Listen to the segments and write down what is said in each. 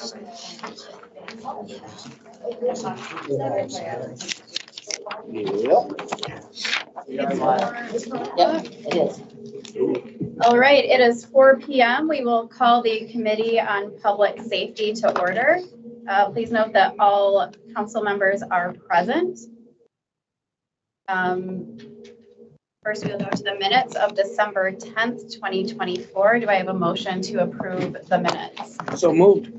Yep, it is. All right, it is 4 p.m. We will call the Committee on Public Safety to order. Please note that all council members are present. First, we'll go to the minutes of December 10th, 2024. Do I have a motion to approve the minutes? So moved.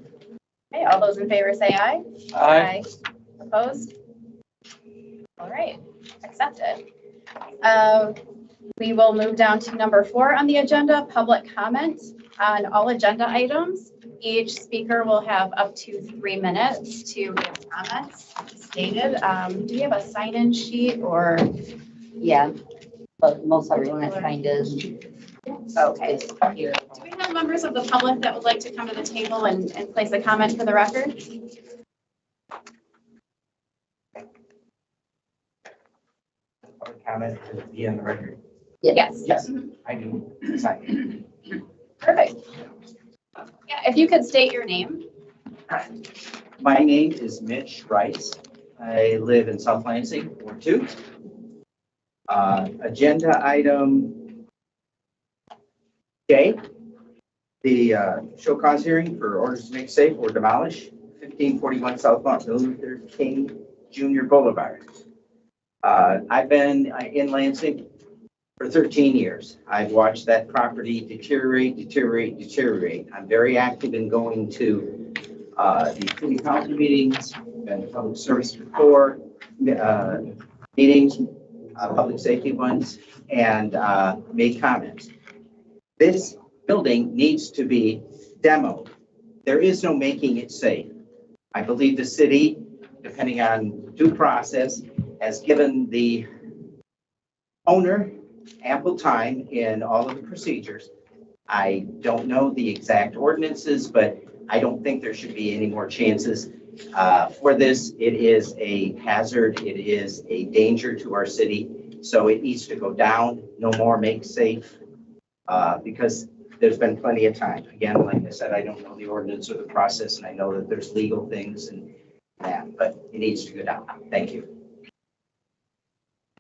Okay, all those in favor say aye. Aye. Opposed? All right, accepted. We will move down to number 4 on the agenda, public comment on all agenda items. Each speaker will have up to 3 minutes to give comments stated. Do you have a sign-in sheet or? Yeah, but most everyone that signed is. Okay. Here. Do we have members of the public that would like to come to the table and place a comment for the record? Public comment to be in the record. Yes. Yes, I do. Sign. Perfect. Yeah, if you could state your name. My name is Mitch Rice. I live in South Lansing, Ward 2. Agenda item J, the show cause hearing for orders to make safe or demolish 1541 South Martin Luther King Jr. Boulevard. I've been in Lansing for 13 years. I've watched that property deteriorate. I'm very active in going to the city council meetings and public service before meetings, public safety ones, and made comments. This building needs to be demoed. There is no making it safe. I believe the city, depending on due process, has given the owner ample time in all of the procedures. I don't know the exact ordinances, but I don't think there should be any more chances for this. It is a hazard. It is a danger to our city. So it needs to go down. No more make safe because there's been plenty of time. Again, like I said, I don't know the ordinance or the process, and I know that there's legal things and that, but it needs to go down. Thank you.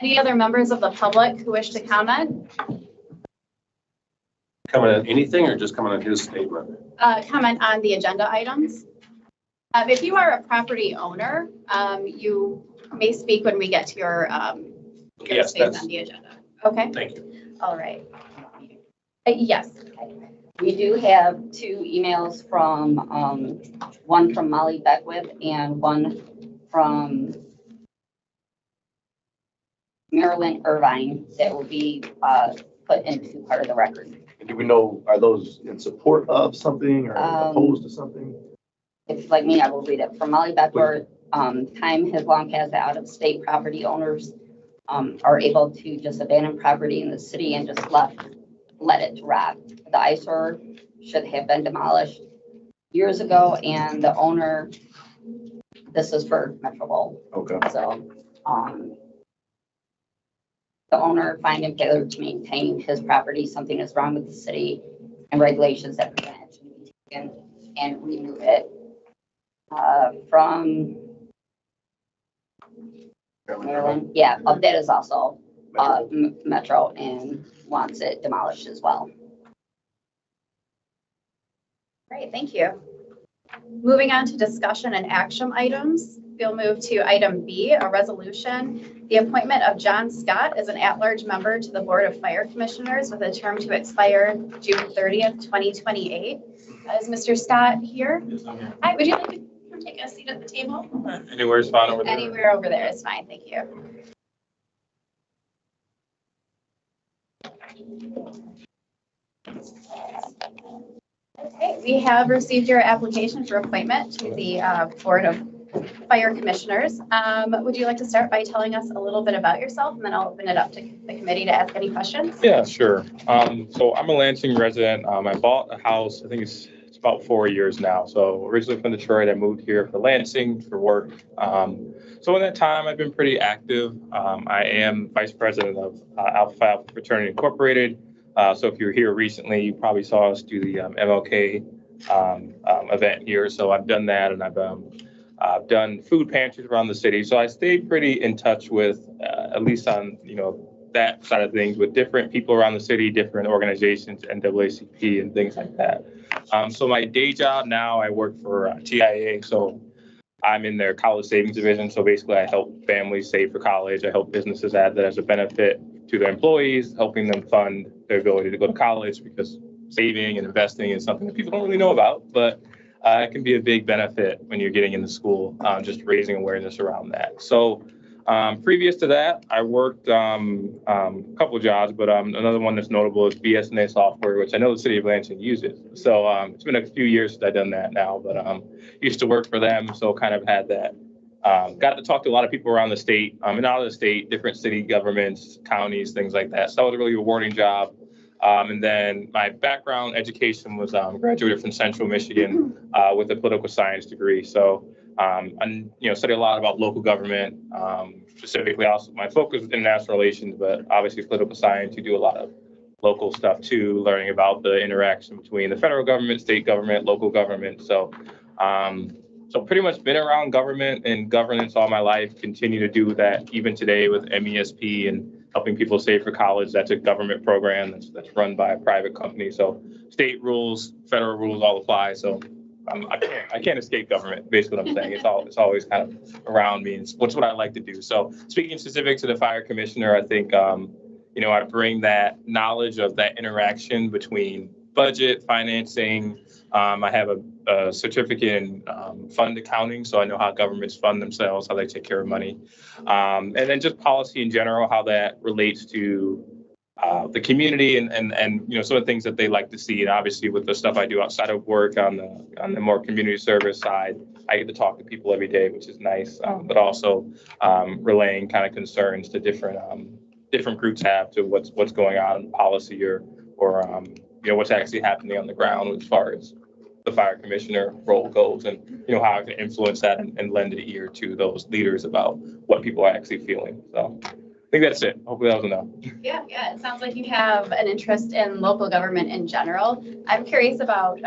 Any other members of the public who wish to comment? Comment on anything or just comment on his statement? Comment on the agenda items. If you are a property owner, you may speak when we get to your Yes, space on the agenda. Okay, Thank you. all right. Yes. We do have 2 emails from, one from Molly Beckwith and one from Marilyn Irvine that will be put into part of the record. And do we know, are those in support of something or opposed to something? If you'd like me, I will read it. From Molly Beckwith, time has long passed that out-of-state property owners are able to just abandon property in the city and just let it rot. The eyesore should have been demolished years ago, and the owner, this is for Metro Bowl. Okay. So, the owner fined and failure to maintain his property. Something is wrong with the city and regulations that prevent it to be taken and remove it. From Maryland, yeah, that is also Metro and wants it demolished as well. Great, thank you. Moving on to discussion and action items, we'll move to item B, a resolution. The appointment of John Scott as an at-large member to the Board of Fire Commissioners with a term to expire June 30th, 2028. Is Mr. Scott here? Yes, I'm here. Hi, would you like to come take a seat at the table? Anywhere is fine over there. Anywhere over there is fine, thank you. Okay, we have received your application for appointment to the Board of Fire Commissioners. Would you like to start by telling us a little bit about yourself, and then I'll open it up to the committee to ask any questions? Yeah, sure. So I'm a Lansing resident. I bought a house, I think it's about 4 years now. So originally from Detroit, I moved here for Lansing for work. So in that time, I've been pretty active. I am vice president of Alpha Phi Alpha Fraternity Incorporated. So if you were here recently, you probably saw us do the MLK event here. So I've done that, and I've done food pantries around the city. So I stay pretty in touch with, at least on, that side of things, with different people around the city, different organizations, NAACP and things like that. So my day job now, I work for TIA. So I'm in their college savings division. So basically I help families save for college. I help businesses add that as a benefit to their employees, helping them fund their ability to go to college, because saving and investing is something that people don't really know about, but it can be a big benefit when you're getting into school, just raising awareness around that. So previous to that, I worked a couple of jobs, but another one that's notable is BSNA software, which I know the city of Lansing uses. So it's been a few years since I've done that now, but used to work for them, so kind of had that. Got to talk to a lot of people around the state, and out of the state, different city governments, counties, things like that. So that was a really rewarding job. And then my background education was graduated from Central Michigan with a political science degree. So I study a lot about local government, specifically. Also, my focus is international relations, but obviously political science. You do a lot of local stuff too, learning about the interaction between the federal government, state government, local government. So pretty much been around government and governance all my life. Continue to do that even today with MESP and helping people save for college. That's a government program that's run by a private company. So state rules, federal rules all apply. So I can't escape government. Basically, what I'm saying, it's always kind of around me. It's what I like to do. So speaking specific to the fire commissioner, I think I bring that knowledge of that interaction between budget, financing. I have a certificate in fund accounting, so I know how governments fund themselves, how they take care of money, and then just policy in general, how that relates to the community and some of the things that they like to see. And obviously, with the stuff I do outside of work on the more community service side, I get to talk to people every day, which is nice. But also relaying kind of concerns to different groups have to what's going on in policy or what's actually happening on the ground as far as the fire commissioner role goes, and how I can influence that and lend an ear to those leaders about what people are actually feeling. So I think that's it. Hopefully that was enough. Yeah, it sounds like you have an interest in local government in general. I'm curious about,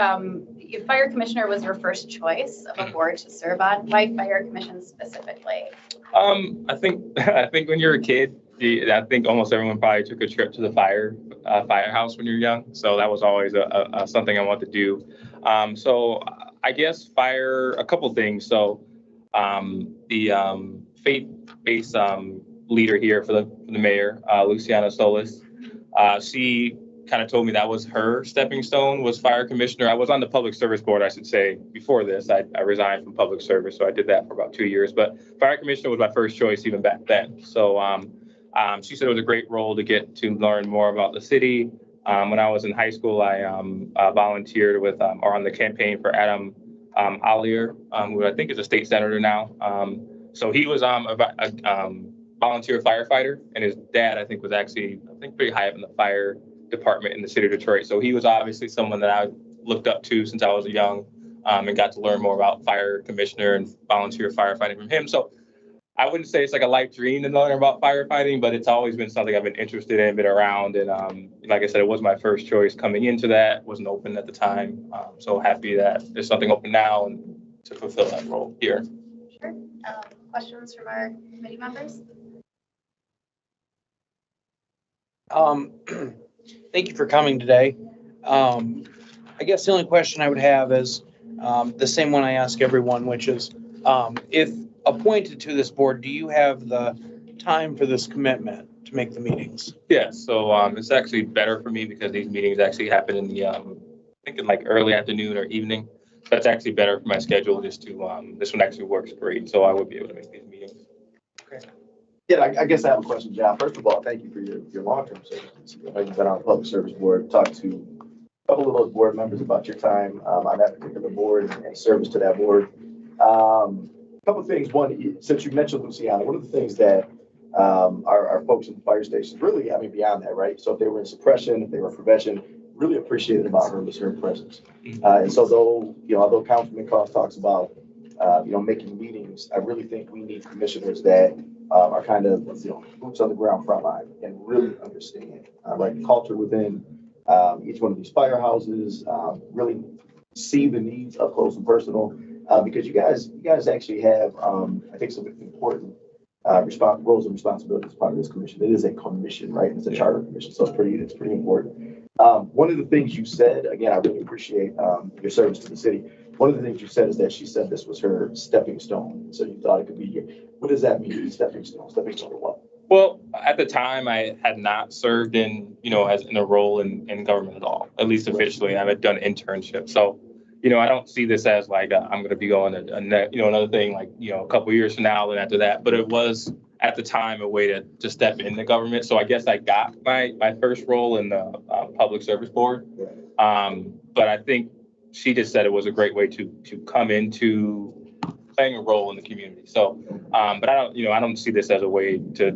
if fire commissioner was your first choice of a board to serve on. Why fire commission specifically? I think when you're a kid, I think almost everyone probably took a trip to the firehouse when you're young. So that was always something I wanted to do. So I guess fire, a couple things. So the faith-based leader here for the mayor, Luciana Solis, she kind of told me that was her stepping stone, was fire commissioner. I was on the public service board, I should say, before this. I resigned from public service, so I did that for about 2 years. But fire commissioner was my first choice even back then. So she said it was a great role to get to learn more about the city. When I was in high school, I volunteered with or on the campaign for Adam Ollier, who I think is a state senator now. So he was a volunteer firefighter, and his dad, I think, was actually, pretty high up in the fire department in the city of Detroit. So he was obviously someone that I looked up to since I was young, and got to learn more about fire commissioner and volunteer firefighting from him. So I wouldn't say it's like a life dream to learn about firefighting, but it's always been something I've been interested in, been around. And like I said, it was my first choice coming into that. Wasn't open at the time. So happy that there's something open now and to fulfill that role here. Sure. Questions from our committee members? Thank you for coming today. I guess the only question I would have is the same one I ask everyone, which is if appointed to this board, do you have the time for this commitment to make the meetings? Yeah, so it's actually better for me because these meetings actually happen in the, I think in like early afternoon or evening. That's actually better for my schedule just to, this one actually works great. So I would be able to make these meetings. Okay. Yeah, I guess I have a question, John. First of all, thank you for your long-term service. You've been on the public service board, talked to a couple of those board members about your time on that particular board and service to that board. A couple of things. One, since you mentioned Luciana, one of the things that our folks at the fire stations really, beyond that, right? So if they were in suppression, if they were in prevention, really appreciated about her was her presence. And so although Councilman Cost talks about, making meetings, I really think we need commissioners that are kind of, boots on the ground front line and really understand, the culture within each one of these firehouses, really see the needs up close and personal, because you guys actually have, I think, some important roles and responsibilities as part of this commission. It is a commission, right? It's a charter commission, so it's pretty important. One of the things you said, again, I really appreciate your service to the city. One of the things you said is that she said this was her stepping stone. So you thought it could be your, what does that mean, stepping stone? Stepping stone to what? Well, at the time, I had not served in, as in a role in government at all, at least officially. I had done internships. So, I don't see this as like, I'm going to be going another thing like, a couple years from now and after that. But it was at the time a way to step into government. So I guess I got my first role in the Public Service Board. But I think she just said it was a great way to come into playing a role in the community. So, but I don't see this as a way to,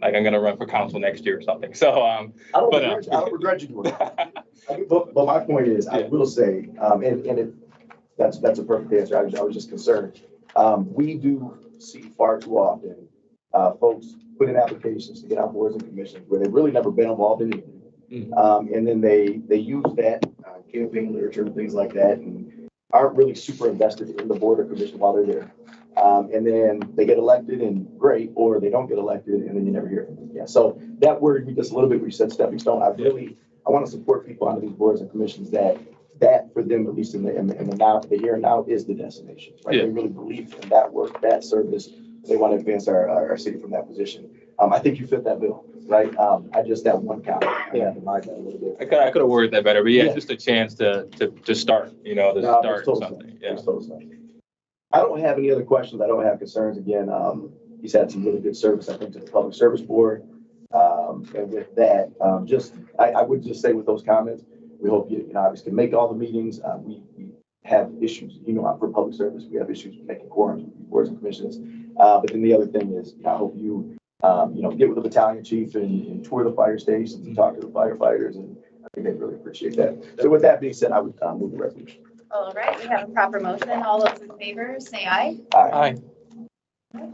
like I'm going to run for council next year or something. So, I don't regret you doing that. But my point is, I will say, that's a perfect answer. I was just concerned. We do see far too often folks put in applications to get on boards and commissions where they've really never been involved in anything. And then they use that campaign literature and things like that and aren't really super invested in the board or commission while they're there. And then they get elected and great, or they don't get elected and then you never hear from them. Yeah. So that worried me just a little bit when you said stepping stone. I want to support people on these boards and commissions that for them, at least in the now, the here and now, is the destination, right? They really believe in that work, that service. They want to advance our city from that position. I think you fit that bill, right? I just have one comment. Yeah. I have to mind that a little bit. I could have worded that better, but yeah, just a chance to start, start something. Yeah. I don't have any other questions. I don't have concerns. Again, he's had some really good service, I think, to the Public Service Board. And with that, I would just say with those comments, we hope you obviously can make all the meetings. We have issues, for public service. We have issues with making quorums with boards and commissions. But then the other thing is, I hope you, get with the battalion chief and tour the fire stations and talk to the firefighters. And I think they'd really appreciate that. So with that being said, I would move the resolution. All right, we have a proper motion. All those in favor, say aye. Aye.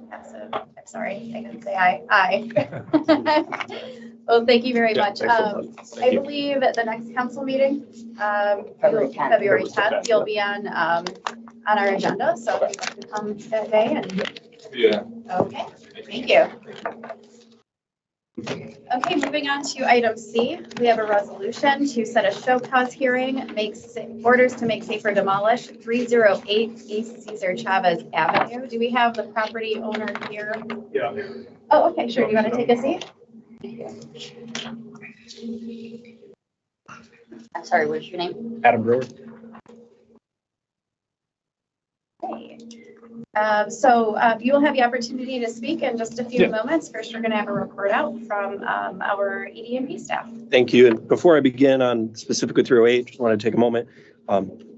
Passive. I'm sorry, I didn't say aye. Aye. Well, thank you very much. I believe at the next council meeting, February 10th. February 10th, you'll be on our agenda. So if you'd like to come that day and. Yeah. Okay, thank you. Okay, moving on to item C, we have a resolution to set a show cause hearing, orders to make safe or demolish 308 East Cesar Chavez Avenue. Do we have the property owner here? Yeah. Oh, okay, sure. Do you want to take a seat? I'm sorry, what's your name? Adam Brewer. Okay. You will have the opportunity to speak in just a few moments. First, we're going to have a report out from our ED&P staff. Thank you. And before I begin on specifically 308, just want to take a moment.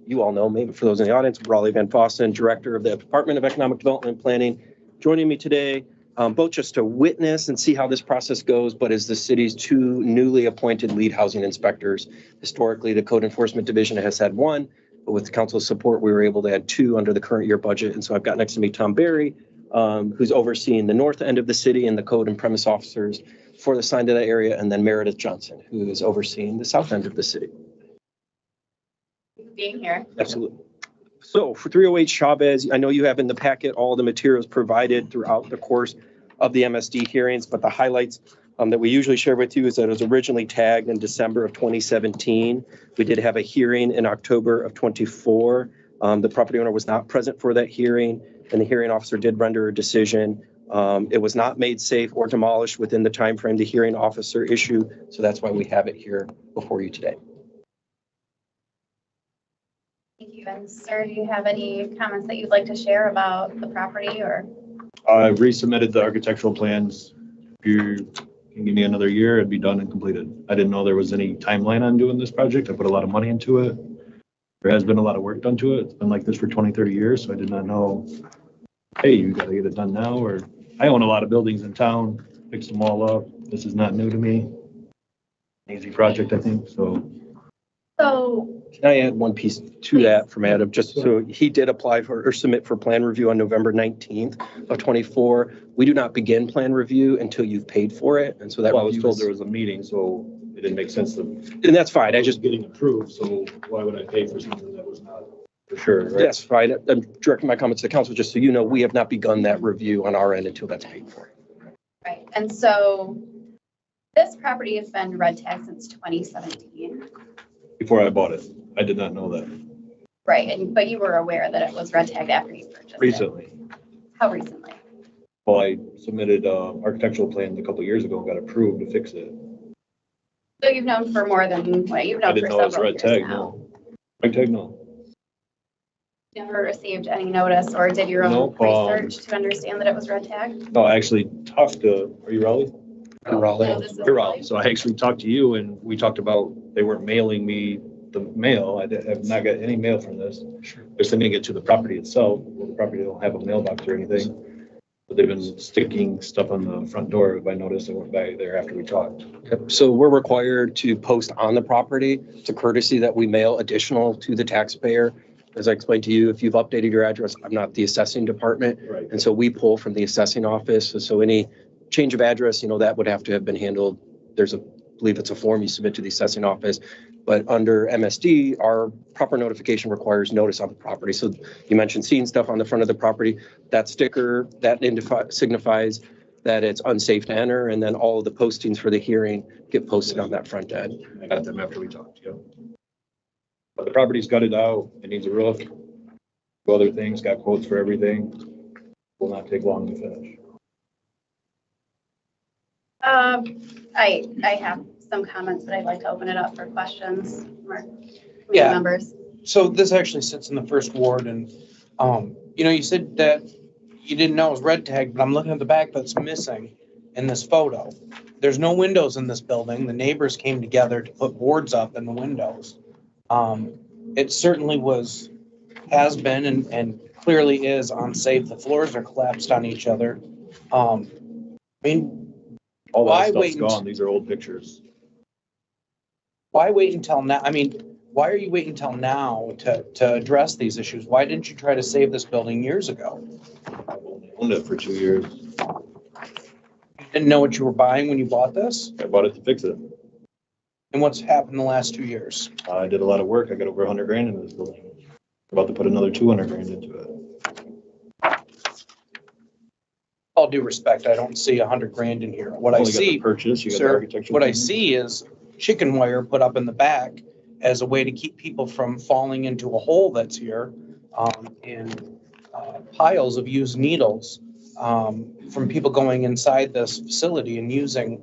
You all know, maybe for those in the audience, Raleigh Van Fossen, Director of the Department of Economic Development and Planning, joining me today, both just to witness and see how this process goes, but as the city's two newly appointed lead housing inspectors. Historically, the Code Enforcement Division has had one, but with the council's support, we were able to add two under the current year budget. And so I've got next to me Tom Berry, who's overseeing the north end of the city and the code and premise officers for the sign to that area, and then Meredith Johnson, who is overseeing the south end of the city. Being here. Absolutely. So for 308 Chavez, I know you have in the packet all the materials provided throughout the course of the MSD hearings, but the highlights that we usually share with you is that it was originally tagged in December of 2017. We did have a hearing in October of 24. The property owner was not present for that hearing, and the hearing officer did render a decision. It was not made safe or demolished within the time frame the hearing officer issued, so that's why we have it here before you today. Thank you. And sir, do you have any comments that you'd like to share about the property or? I've resubmitted the architectural plans. If you can give me another year, it'd be done and completed. I didn't know there was any timeline on doing this project. I put a lot of money into it. There has been a lot of work done to it. It's been like this for 20, 30 years. So I did not know, hey, you got to get it done now. Or I own a lot of buildings in town, fix them all up. This is not new to me. Easy project, I think. So Can I add one piece to that from Adam? Just so he did apply for or submit for plan review on November 19th of 24. We do not begin plan review until you've paid for it. And so that I was review told is- there was a meeting, so it didn't make sense to. And that's fine. I just, Getting approved, so why would I pay for something that was not for sure, right? that's fine. I'm directing my comments to the council, just so you know, we have not begun that review on our end until that's paid for. Right, and so this property has been red tagged since 2017. Before I bought it. I did not know that Right, and, but you were aware that it was red tagged after you purchased it? recently. How recently? Well, I submitted architectural plans a couple years ago, got approved to fix it. So you've known for more than, what, you've I known for didn't know it was several red years tag, now? no. Red tag, no. Never received any notice or did your own Nope, research to understand that it was red tagged? No, I actually talked to, are you Raleigh? In Raleigh. No, this is You're Raleigh. So I actually talked to you and we talked about, they weren't mailing me the mail. Have not got any mail from this. They're sending it to the property itself. Well, the property don't have a mailbox or anything. But they've been sticking stuff on the front door. If I noticed, I went by there after we talked. Yep. So we're required to post on the property. It's a courtesy that we mail additional to the taxpayer. As I explained to you, if you've updated your address, I'm not the assessing department. Right. And so we pull from the assessing office. So any change of address, that would have to have been handled. I believe it's a form you submit to the assessing office. But under MSD, our proper notification requires notice on the property. So you mentioned seeing stuff on the front of the property. That sticker, that signifies that it's unsafe to enter. And then all of the postings for the hearing get posted on that front end. I got them after we talked, yeah. But the property's gutted out. It needs a roof. Other things, got quotes for everything. Will not take long to finish. I have some comments, but I'd like to open it up for questions from our committee Yeah. members. So this actually sits in the first ward and, you said that you didn't know it was red tag, but I'm looking at the back that's missing in this photo. There's no windows in this building. The neighbors came together to put boards up in the windows. It certainly has been and clearly is unsafe. The floors are collapsed on each other. I mean, All Why that stuff's wait gone. These are old pictures. why wait until now? I mean, why are you waiting until now to address these issues? Why didn't you try to save this building years ago? I've only owned it for 2 years. You didn't know what you were buying when you bought this? I bought it to fix it. And what's happened the last 2 years? I did a lot of work. I got over 100 grand into this building. About to put another 200 grand into it. All due respect, I don't see 100 grand in here. What I Only got the see, purchase, you got the sir, architectural. what I plans. see is chicken wire put up in the back as a way to keep people from falling into a hole that's here, and piles of used needles from people going inside this facility and using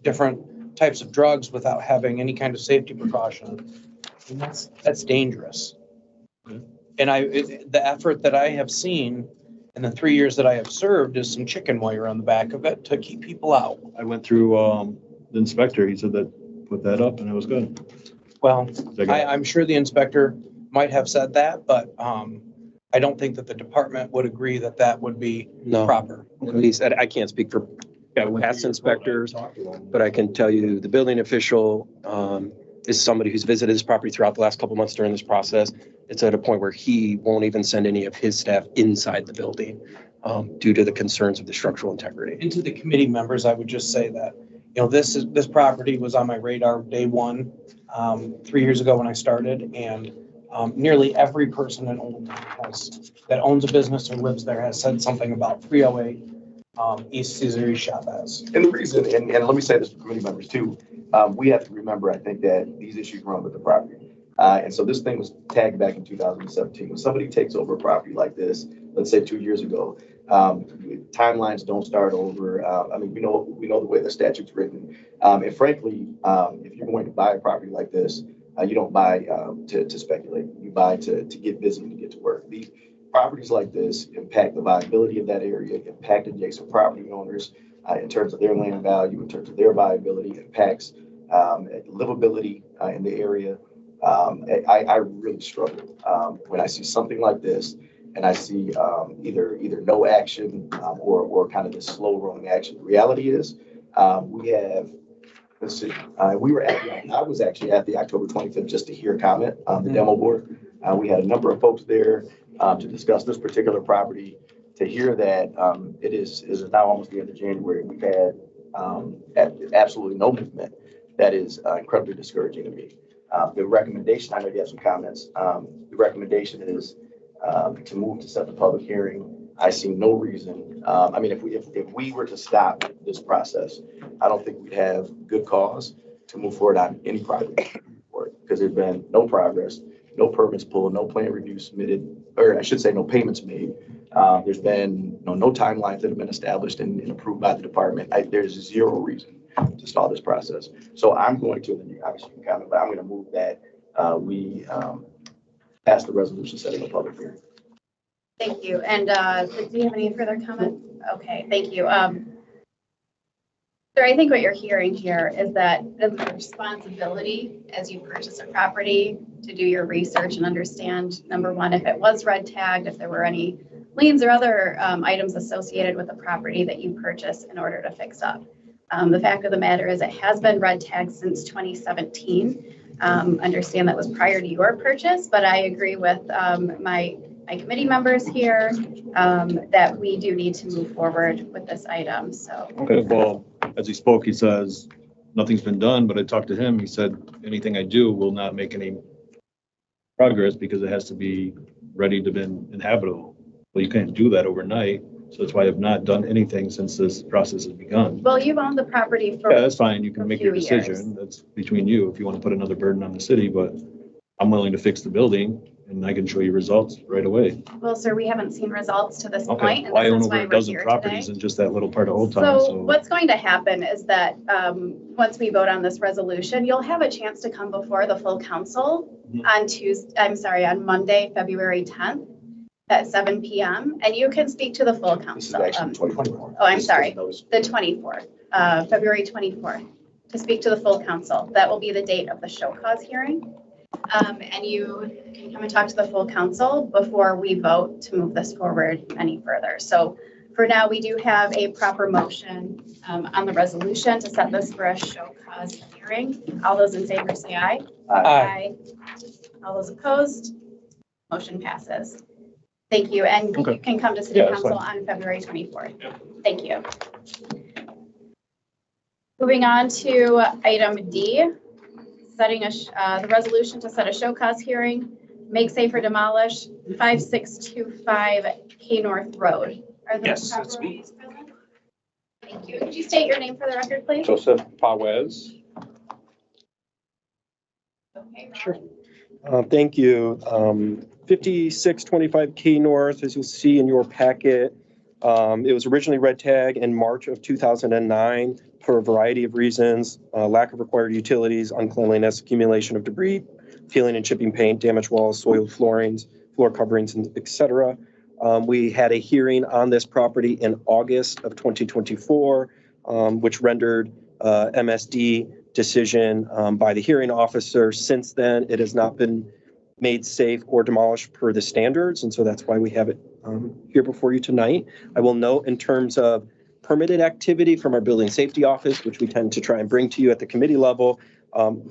different types of drugs without having any kind of safety precaution. And that's dangerous. Okay. And the effort that I have seen in the 3 years that I have served is some chicken wire on the back of it to keep people out. I went through the inspector. He said that put that up and it was good. Well, I got- I'm sure the inspector might have said that, but I don't think that the department would agree that that would be No, proper. at least I can't speak for I went past through your phone, I inspectors, talked to him. but I can tell you the building official is somebody who's visited this property throughout the last couple months during this process. It's at a point where he won't even send any of his staff inside the building due to the concerns of the structural integrity. And to the committee members, I would just say that, this property was on my radar day one, 3 years ago when I started, and nearly every person in Old Town that owns a business or lives there has said something about 308 East Cesare Chavez. And the reason, and let me say this to committee members too, we have to remember, I think, that these issues run with the property. And so this thing was tagged back in 2017. When somebody takes over a property like this, let's say 2 years ago, timelines don't start over. I mean, we know the way the statute's written. And frankly, if you're going to buy a property like this, you don't buy to speculate. You buy to get busy and to get to work. These properties like this impact the viability of that area, impact adjacent property owners in terms of their land value, in terms of their viability, impacts livability in the area. I really struggle when I see something like this and I see either no action or kind of this slow rolling action. The reality is we have, let's see, I was actually at the October 25th just to hear comment on the demo board. We had a number of folks there to discuss this particular property, to hear that it is now almost the end of January. We've had absolutely no movement, that is incredibly discouraging to me. The recommendation, I know you have some comments. The recommendation is to move to set the public hearing. I see no reason. I mean, if we were to stop this process, I don't think we'd have good cause to move forward on any project because there's been no progress, no permits pulled, no plan review submitted, or I should say no payments made. There's been no timelines that have been established and approved by the department. There's zero reason to stall this process. So I'm going to, and obviously you can comment, but I'm going to move that we pass the resolution setting a public hearing. Thank you. And do you have any further comment? Okay, thank you. Sir, I think what you're hearing here is that it's a responsibility as you purchase a property to do your research and understand, number one, if it was red tagged, if there were any liens or other items associated with the property that you purchase in order to fix up. The fact of the matter is it has been red tagged since 2017. Understand that was prior to your purchase, but I agree with my committee members here that we do need to move forward with this item, so. Okay, well, as he spoke, he says, nothing's been done, but I talked to him, he said, anything I do will not make any progress because it has to be ready to be inhabitable. Well, you can't do that overnight, so that's why I've not done anything since this process has begun. Well, you've owned the property for. Yeah, that's fine, you can make your few years. decision, that's between you, if you want to put another burden on the city, but I'm willing to fix the building and I can show you results right away. Well, sir, we haven't seen results to this Okay, point. And well, I this own is over why a we're dozen here properties today. in just that little part of Old Town, So so. what's going to happen is that once we vote on this resolution, you'll have a chance to come before the full council Mhm. on Monday, February 10th at 7 p.m. And you can speak to the full This is council. actually 2024. Oh, I'm This is sorry. notice. The 24th, February 24th, to speak to the full council. That will be the date of the show cause hearing. And you can come and talk to the full council before we vote to move this forward any further. So for now, we do have a proper motion on the resolution to set this for a show cause hearing. All those in favor say aye. Aye. All those opposed? Motion passes. Thank you. And Okay. you can come to city Yeah, that's council on February 24th. Thank you. Moving on to item D, setting the resolution to set a show cause hearing, make safe or demolish 5625 K North Road. Are the Yes, proper that's me. names present? Thank you. Could you state your name for the record, please? Joseph Pawez. Okay. Sure. Thank you. 5625 K North, as you'll see in your packet, it was originally red tag in March of 2009 for a variety of reasons, lack of required utilities, uncleanliness, accumulation of debris, peeling and chipping paint, damaged walls, soiled floorings, floor coverings, and et cetera. We had a hearing on this property in August of 2024, which rendered MSD decision by the hearing officer. Since then, it has not been made safe or demolished per the standards, and so that's why we have it here before you tonight. I will note in terms of permitted activity from our building safety office, which we tend to try and bring to you at the committee level,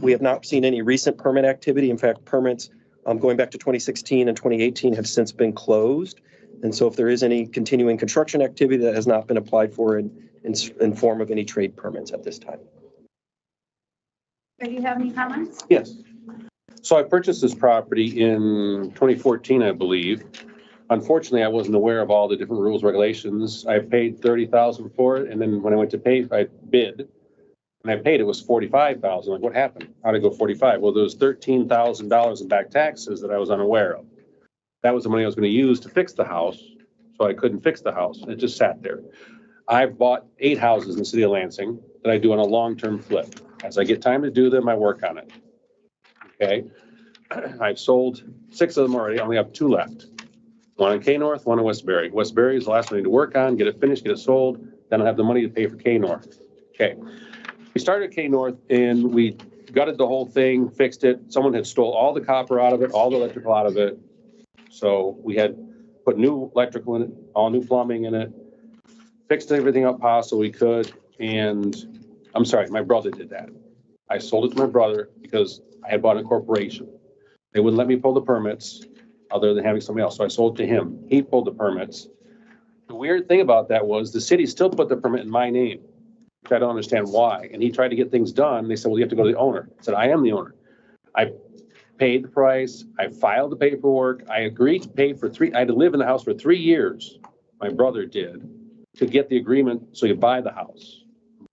we have not seen any recent permit activity. In fact, permits going back to 2016 and 2018 have since been closed. And so if there is any continuing construction activity that has not been applied for in form of any trade permits at this time. Do you have any comments? Yes. So I purchased this property in 2014, I believe. Unfortunately, I wasn't aware of all the different rules, regulations. I paid $30,000 for it, and then when I went to pay, I bid. When I paid, it was $45,000. Like, what happened? How'd I go 45? Well, there was $13,000 in back taxes that I was unaware of. That was the money I was going to use to fix the house, so I couldn't fix the house. It just sat there. I've bought 8 houses in the city of Lansing that I do on a long-term flip. As I get time to do them, I work on it. Okay? I've sold 6 of them already. I only have 2 left. One in K North, one in Westbury. Westbury is the last one I need to work on, get it finished, get it sold. Then I'll have the money to pay for K North. Okay. We started K North and we gutted the whole thing, fixed it. Someone had stole all the copper out of it, all the electrical out of it. So we had put new electrical in it, all new plumbing in it, fixed everything up possible we could. And I'm sorry, my brother did that. I sold it to my brother because I had bought a corporation. They wouldn't let me pull the permits other than having somebody else. So I sold to him. He pulled the permits. The weird thing about that was the city still put the permit in my name. which I don't understand why. And he tried to get things done. They said, well, you have to go to the owner. I said, I am the owner. I paid the price. I filed the paperwork. I agreed to pay for I had to live in the house for 3 years. My brother did to get the agreement so you buy the house.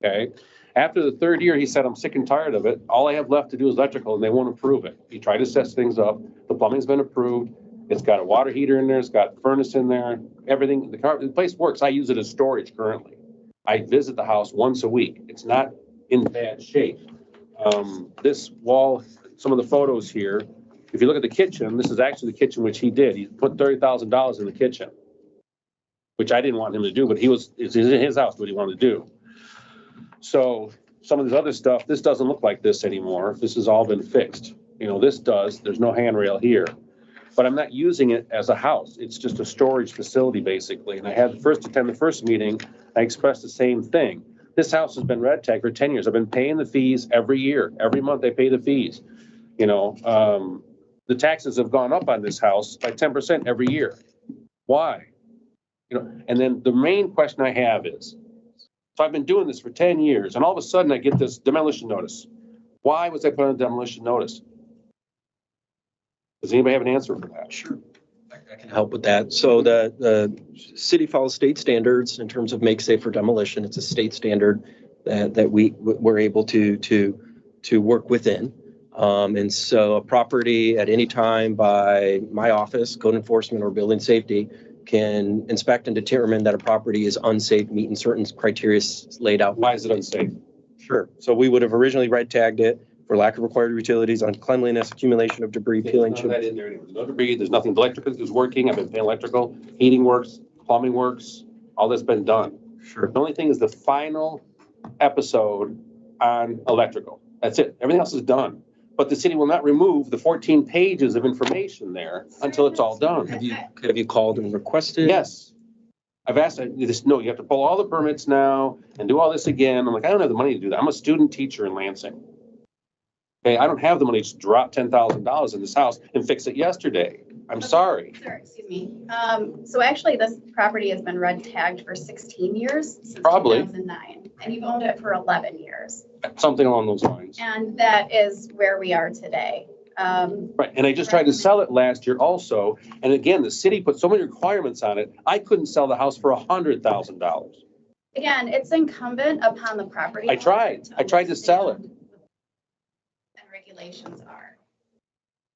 Okay. After the 3rd year, he said, I'm sick and tired of it. All I have left to do is electrical and they won't approve it. He tried to set things up. The plumbing's been approved. It's got a water heater in there. It's got furnace in there, everything. The place works. I use it as storage currently. I visit the house once a week. It's not in bad shape. This wall, some of the photos here, if you look at the kitchen, this is actually the kitchen which he did. He put $30,000 in the kitchen, which I didn't want him to do, but it's in his house what he wanted to do. So some of this other stuff, this doesn't look like this anymore. This has all been fixed. You know, this does. There's no handrail here. But I'm not using it as a house. It's just a storage facility, basically. And I had attend the first meeting, I expressed the same thing. This house has been red tagged for 10 years. I've been paying the fees every year. Every month I pay the fees. You know, the taxes have gone up on this house by 10% every year. Why? You know, and then the main question I have is, so I've been doing this for 10 years and all of a sudden I get this demolition notice. Why was I put on a demolition notice? Does anybody have an answer for that? Sure. I can help with that. So the city follows state standards in terms of make safe for demolition. It's a state standard that we're able to work within. And so a property at any time by my office, code enforcement or building safety, can inspect and determine that a property is unsafe, meeting certain criteria laid out. Why is it unsafe? Sure. So we would have originally red tagged it for lack of required utilities, uncleanliness, accumulation of debris, peeling. There's none of that in there anymore. There's no debris. There's nothing. The electrical is working. I've been paying electrical, heating works, plumbing works. All that's been done. Sure. The only thing is the final episode on electrical. That's it. Everything else is done. But the city will not remove the 14 pages of information there until it's all done. Have you called and requested? Yes. I've asked, no, you have to pull all the permits now and do all this again. I'm like, I don't have the money to do that. I'm a student teacher in Lansing. Okay, I don't have the money to drop $10,000 in this house and fix it yesterday. I'm sorry. Sir, excuse me. So actually, this property has been red tagged for 16 years since Probably. 2009, and you've owned it for 11 years. Something along those lines. And that is where we are today. Right, and I just tried to sell it last year also. And again, the city put so many requirements on it, I couldn't sell the house for $100,000. Again, it's incumbent upon the property. I tried to sell it. And regulations are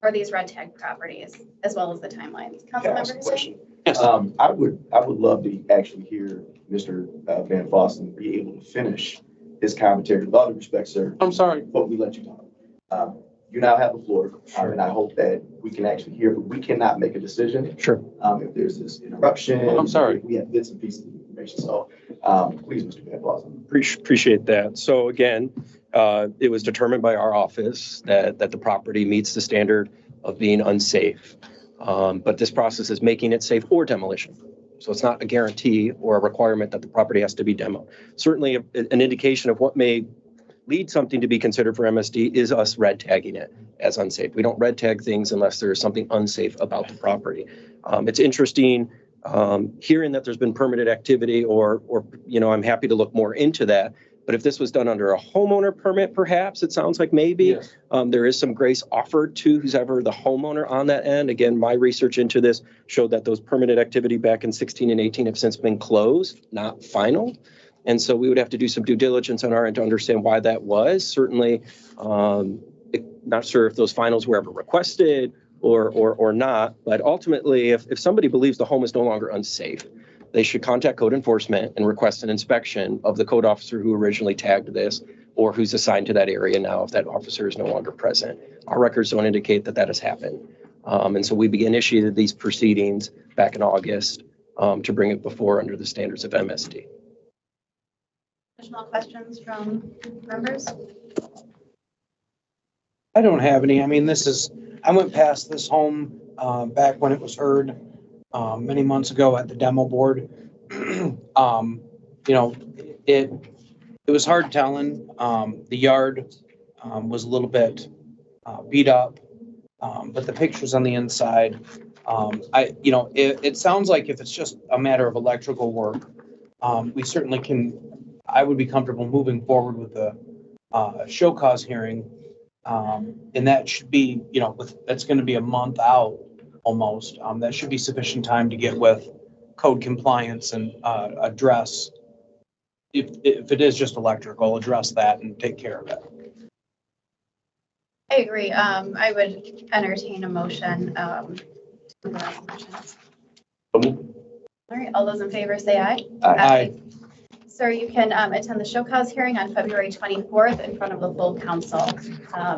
for these red tag properties, as well as the timelines. Can I ask a Councilmember question? Yes. I would love to actually hear Mr. Van Fossen be able to finish his commentary. With all due respect, sir, I'm sorry. but we let you talk. You now have the floor, and I hope that we can actually hear, but we cannot make a decision. Sure. If there's this interruption. I'm sorry. We have bits and pieces of information, so please, Mr. Van Fossen. Appreciate that. So again, it was determined by our office that the property meets the standard of being unsafe. But this process is making it safe or demolition. So it's not a guarantee or a requirement that the property has to be demoed. Certainly an indication of what may lead something to be considered for MSD is us red tagging it as unsafe. We don't red tag things unless there is something unsafe about the property. It's interesting hearing that there's been permitted activity or, you know, I'm happy to look more into that. But if this was done under a homeowner permit, perhaps it sounds like maybe Yes. There is some grace offered to who's ever the homeowner on that end. Again, my research into this showed that those permitted activity back in 16 and 18 have since been closed, not final. And so we would have to do some due diligence on our end to understand why that was. Certainly, not sure if those finals were ever requested or not. But ultimately, if somebody believes the home is no longer unsafe, they should contact code enforcement and request an inspection of the code officer who originally tagged this or who's assigned to that area now if that officer is no longer present. Our records don't indicate that has happened. And so we initiated these proceedings back in August to bring it before under the standards of MSD. Additional questions from members? I don't have any. I mean, I went past this home back when it was heard many months ago at the demo board. You know, it was hard telling. The yard was a little bit beat up, but the pictures on the inside, it sounds like if it's just a matter of electrical work, we certainly can I would be comfortable moving forward with the show cause hearing. And that should be, that's going to be a month out almost. That should be sufficient time to get with code compliance and address, if it is just electrical, address that and take care of it. I agree. I would entertain a motion. For the resolutions. All right, all those in favor say aye. Aye. Sir, you can attend the show cause hearing on February 24th in front of the full council. I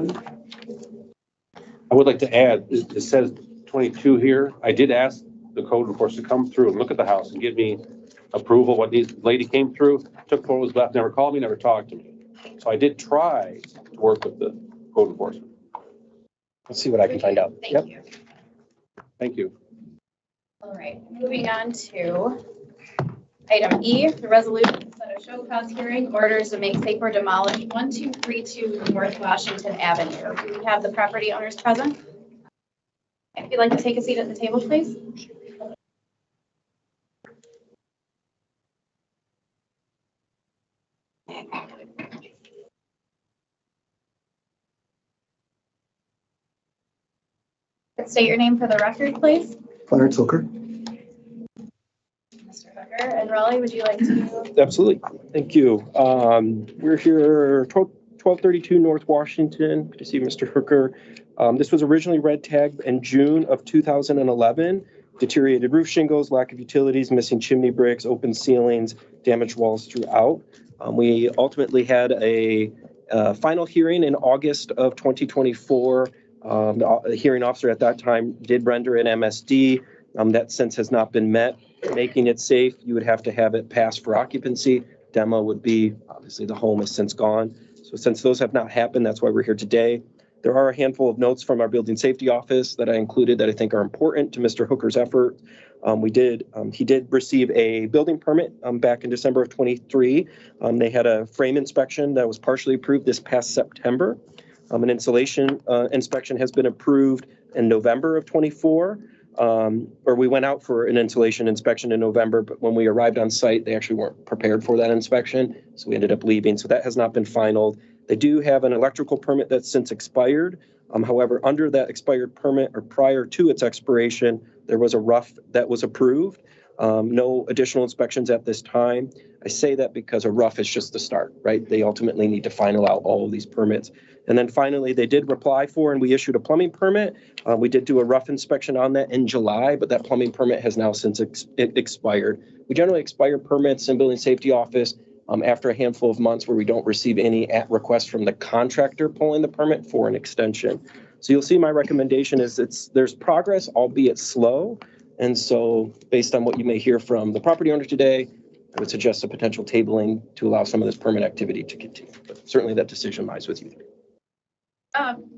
would like to add, it says 22 here. I did ask the code enforcement to come through and look at the house and give me approval. What these lady came through, took photos, left, never called me, never talked to me. So I did try to work with the code enforcement. Let's see what I can find out. Thank you. Thank you. All right, moving on to item E, the resolution to set a show cause hearing, orders to make safe or demolish 1232 North Washington Avenue. Do we have the property owners present? If you'd like to take a seat at the table, please. State your name for the record, please. Clarence Hooker. Mr. Hooker and Raleigh, would you like to? Absolutely. Thank you. We're here 1232 North Washington. Good to see you, Mr. Hooker. This was originally red tagged in June of 2011. Deteriorated roof shingles, lack of utilities, missing chimney bricks, open ceilings, damaged walls throughout. We ultimately had a final hearing in August of 2024. The hearing officer at that time did render an MSD. That since has not been met. Making it safe, you would have to have it passed for occupancy. Demo would be, obviously the home is since gone. So since those have not happened, that's why we're here today. There are a handful of notes from our building safety office that I included that I think are important to Mr. Hooker's effort. He did receive a building permit back in December of 23. They had a frame inspection that was partially approved this past September. An insulation inspection has been approved in November of 24. Or we went out for an insulation inspection in November, but when we arrived on site, they actually weren't prepared for that inspection. So we ended up leaving. So that has not been finalized. They do have an electrical permit that's since expired. However, under that expired permit or prior to its expiration, there was a rough that was approved. No additional inspections at this time. I say that because a rough is just the start, right? They ultimately need to final out all of these permits. And then finally, they did reply for, and we issued a plumbing permit. We did do a rough inspection on that in July, but that plumbing permit has now since expired. We generally expire permits in Building Safety Office after a handful of months where we don't receive any requests from the contractor pulling the permit for an extension. So you'll see my recommendation is there's progress, albeit slow. And so based on what you may hear from the property owner today, I would suggest a potential tabling to allow some of this permit activity to continue. But certainly that decision lies with you.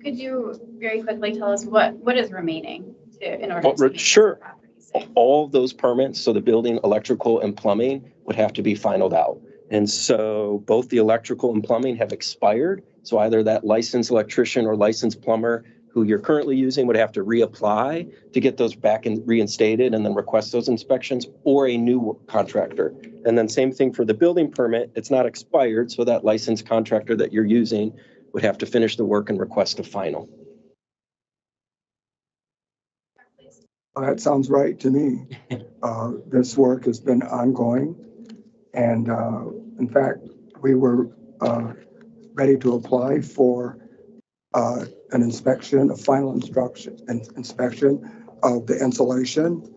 Could you very quickly tell us what is remaining in order to make sure. the property safe? All of those permits, so the building, electrical, and plumbing would have to be finalized out. And so both the electrical and plumbing have expired. So either that licensed electrician or licensed plumber who you're currently using would have to reapply to get those back and reinstated and then request those inspections, or a new contractor. And then same thing for the building permit. It's not expired, so that licensed contractor that you're using would have to finish the work and request a final. Well, that sounds right to me. This work has been ongoing. And in fact, we were ready to apply for an inspection, a final inspection of the insulation,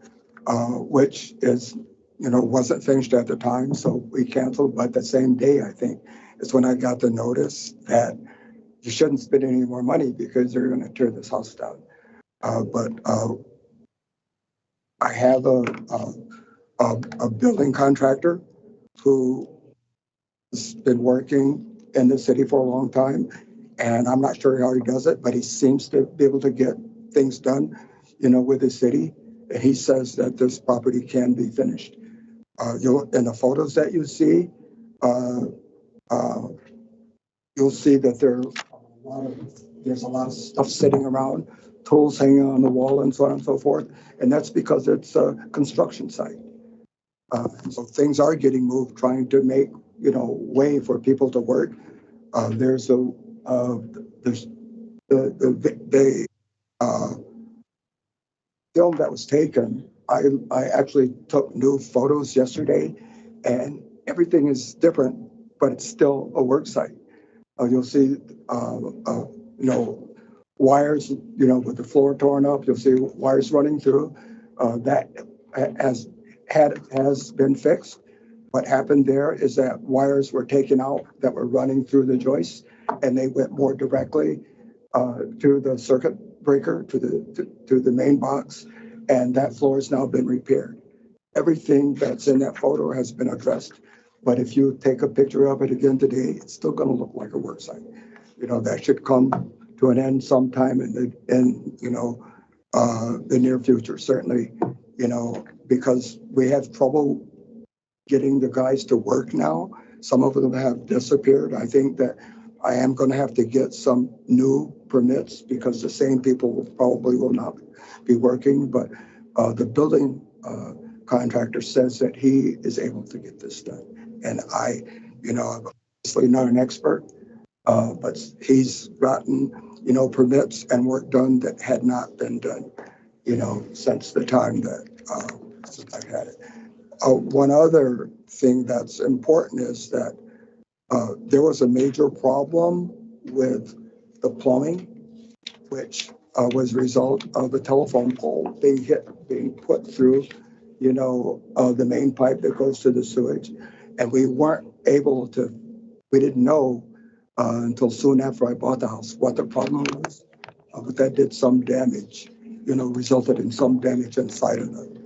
which is, wasn't finished at the time. So we canceled, but the same day, I think, is when I got the notice that you shouldn't spend any more money because they're going to tear this house down. But I have a building contractor who has been working in the city for a long time, and I'm not sure how he does it, but he seems to be able to get things done, with the city. And he says that this property can be finished. In the photos that you see, you'll see that there's a lot of stuff sitting around, tools hanging on the wall and so on and so forth. And that's because it's a construction site. So things are getting moved, trying to make way for people to work. There's there's the film that was taken. I actually took new photos yesterday, and everything is different, but it's still a work site. You'll see, wires, with the floor torn up. You'll see wires running through. That has been fixed. What happened there is that wires were taken out that were running through the joists, and they went more directly to the circuit breaker, to the main box, and that floor has now been repaired. Everything that's in that photo has been addressed, but if you take a picture of it again today, it's still going to look like a work site. That should come to an end sometime in the near future, certainly, because we have trouble getting the guys to work now. Some of them have disappeared. I think that I am going to have to get some new permits because the same people probably will not be working, but the building contractor says that he is able to get this done. And I'm obviously not an expert, but he's gotten, permits and work done that had not been done, since the time that I've had it. One other thing that's important is that there was a major problem with the plumbing, which was a result of the telephone pole being put through, the main pipe that goes to the sewage. And we didn't know until soon after I bought the house what the problem was. But that did some damage, resulted in some damage inside of the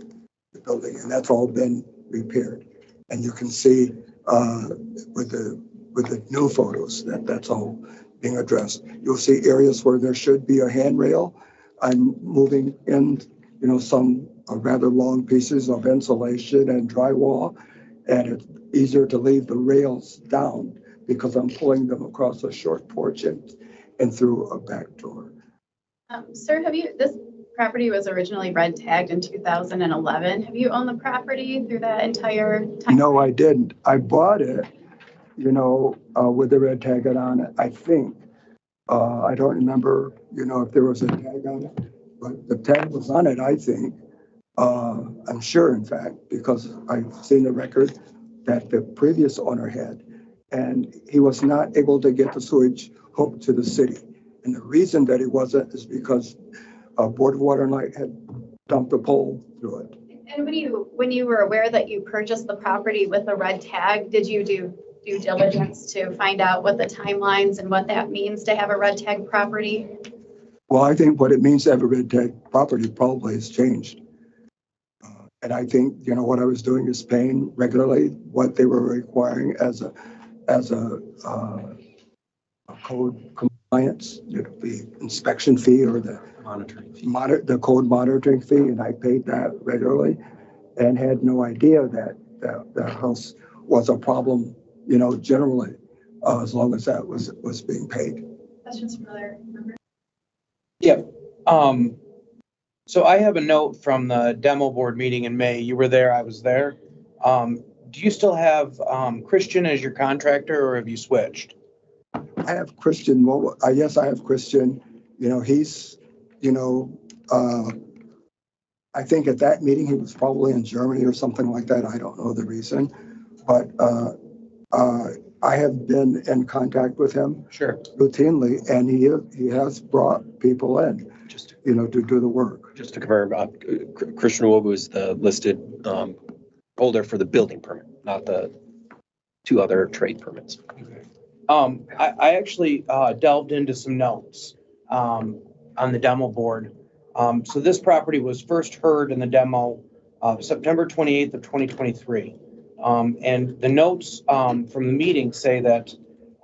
building, and that's all been repaired. And you can see with the new photos that's all being addressed. You'll see areas where there should be a handrail. I'm moving in, some rather long pieces of insulation and drywall, and it's easier to leave the rails down because I'm pulling them across a short porch and through a back door. Sir, this property was originally red tagged in 2011. Have you owned the property through that entire time? No, I didn't. I bought it, with the red tag on it, I think. I don't remember, if there was a tag on it, but the tag was on it, I think. I'm sure, in fact, because I've seen the record that the previous owner had, and he was not able to get the sewage hooked to the city. And the reason that he wasn't is because Board of Water and Light had dumped a pole through it. And when you were aware that you purchased the property with a red tag, did you do due diligence to find out what the timelines and what that means to have a red tag property? Well, I think what it means to have a red tag property probably has changed. And I think, what I was doing is paying regularly what they were requiring as a code compliance, the inspection fee or the Monitoring fee. the code monitoring fee, and I paid that regularly and had no idea that the house was a problem, generally, as long as that was being paid. Questions from other members? Yeah. So I have a note from the demo board meeting in May. You were there, I was there. Do you still have Christian as your contractor, or have you switched? I have Christian. Well, yes, I have Christian. He's, I think at that meeting, he was probably in Germany or something like that. I don't know the reason, but I have been in contact with him Sure. routinely, and he has brought people in, to do the work. Just to confirm, Christian Wobu is the listed holder for the building permit, not the two other trade permits. I actually delved into some notes on the demo board. So this property was first heard in the demo September 28th of 2023. And the notes from the meeting say that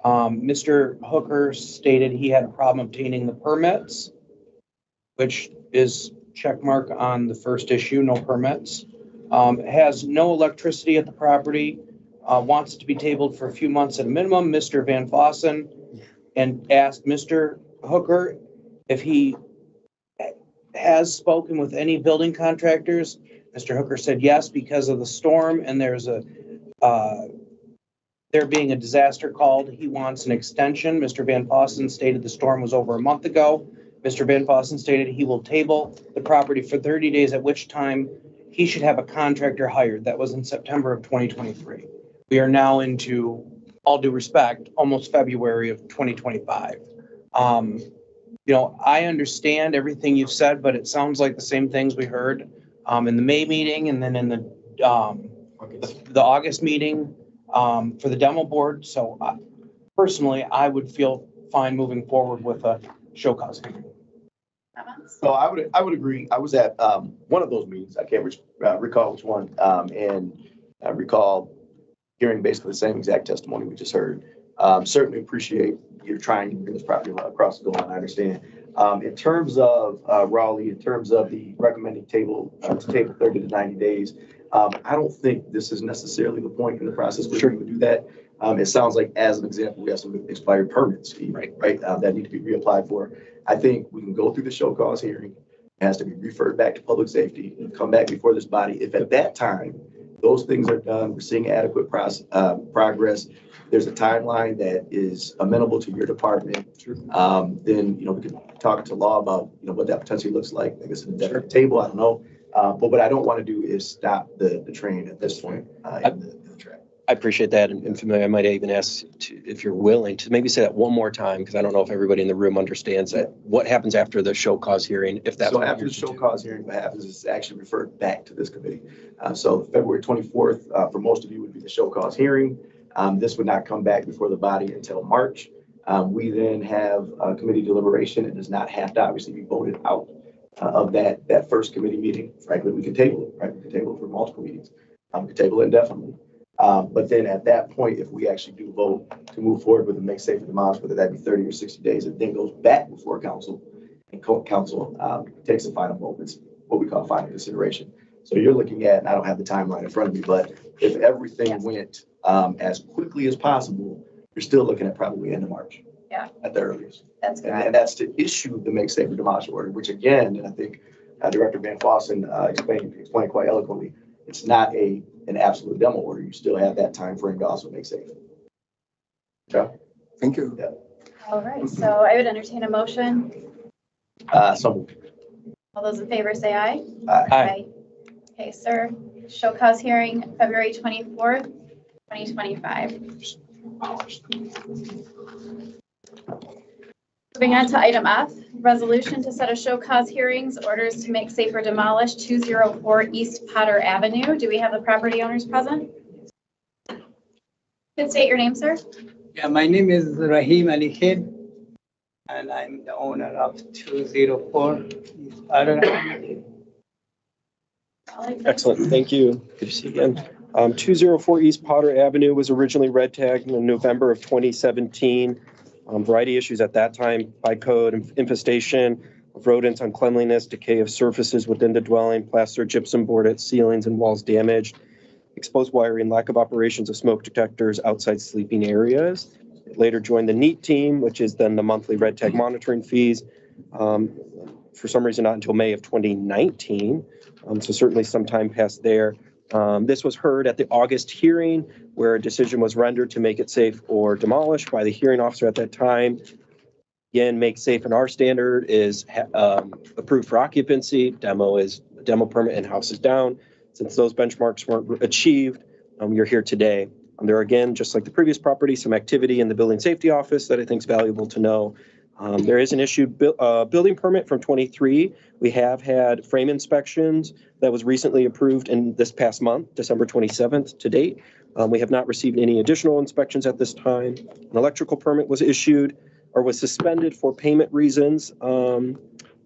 Mr. Hooker stated he had a problem obtaining the permits, which is check mark on the first issue, no permits. Has no electricity at the property, wants it to be tabled for a few months at a minimum. Mr. Van Fossen and asked Mr. Hooker if he has spoken with any building contractors. Mr. Hooker said yes because of the storm, and there's a there being a disaster called, he wants an extension. Mr. Van Fossen stated the storm was over a month ago. Mr. Van Fossen stated he will table the property for 30 days, at which time he should have a contractor hired. That was in September of 2023. We are now into, all due respect, almost February of 2025. I understand everything you've said, but it sounds like the same things we heard in the May meeting and then in the August meeting for the demo board. So personally, I would feel fine moving forward with a show cause hearing. So I would agree. I was at one of those meetings. I can't recall which one. And I recall hearing basically the same exact testimony we just heard. Certainly appreciate you're trying to bring this property across the goal line. I understand. In terms of Raleigh, in terms of the recommending table to table 30 to 90 days, I don't think this is necessarily the point in the process where we would do that. It sounds like, as an example, we have some expired permits, right? That need to be reapplied for. I think we can go through the show cause hearing. It has to be referred back to public safety and come back before this body. If at that time those things are done, we're seeing adequate progress, there's a timeline that is amenable to your department, then, we could talk to law about, what that potentially looks like. I guess it's a table, I don't know. But what I don't want to do is stop the train at this point in the track. I appreciate that. And Familia, I might even ask if you're willing to maybe say that one more time, because I don't know if everybody in the room understands that. What happens after the show cause hearing? If that's so after the show cause hearing, what happens is it's actually referred back to this committee. So February 24th, for most of you, would be the show cause hearing. This would not come back before the body until March. We then have committee deliberation. It does not have to obviously be voted out of that first committee meeting. Frankly, we can table it, right? We can table it for multiple meetings. We can table it indefinitely. But then at that point, if we actually do vote to move forward with the make safe and demolish, whether that be 30 or 60 days, it then goes back before council, and council takes a final vote. It's what we call final consideration. So you're looking at, and I don't have the timeline in front of me, but if everything went as quickly as possible, you're still looking at probably end of March. Yeah. At the earliest. That's correct. And that's to issue the make safe and demolish order, which again, and I think Director Van Fossen explained quite eloquently, it's not an absolute demo order. You still have that time frame to also make safe. Okay. Thank you. Yeah. All right, so I would entertain a motion. So All those in favor say aye. Aye. Okay, sir. Show cause hearing February 24th, 2025. Moving on to item F, resolution to set a show cause hearings, orders to make safe or demolish 204 East Potter Avenue. Do we have the property owners present? Please state your name, sir. Yeah, my name is Rahim Ali Khed, and I'm the owner of 204 East Potter Avenue. Excellent. Thank you. Good to see you again. 204 East Potter Avenue was originally red tagged in November of 2017. Variety issues at that time by code, infestation of rodents, uncleanliness, decay of surfaces within the dwelling, plaster gypsum board at ceilings and walls damaged, exposed wiring, lack of operations of smoke detectors outside sleeping areas. It later joined the NEAT team, which is then the monthly red tag monitoring fees. For some reason, not until May of 2019. So certainly some time passed there. This was heard at the August hearing where a decision was rendered to make it safe or demolish by the hearing officer at that time. Again, make safe in our standard is approved for occupancy. Demo is demo permit and house is down. Since those benchmarks weren't achieved, you're here today. There are, again, just like the previous property, some activity in the building safety office that I think is valuable to know. There is an issued building permit from 23. We have had frame inspections that was recently approved in this past month, December 27th to date. We have not received any additional inspections at this time. An electrical permit was issued or was suspended for payment reasons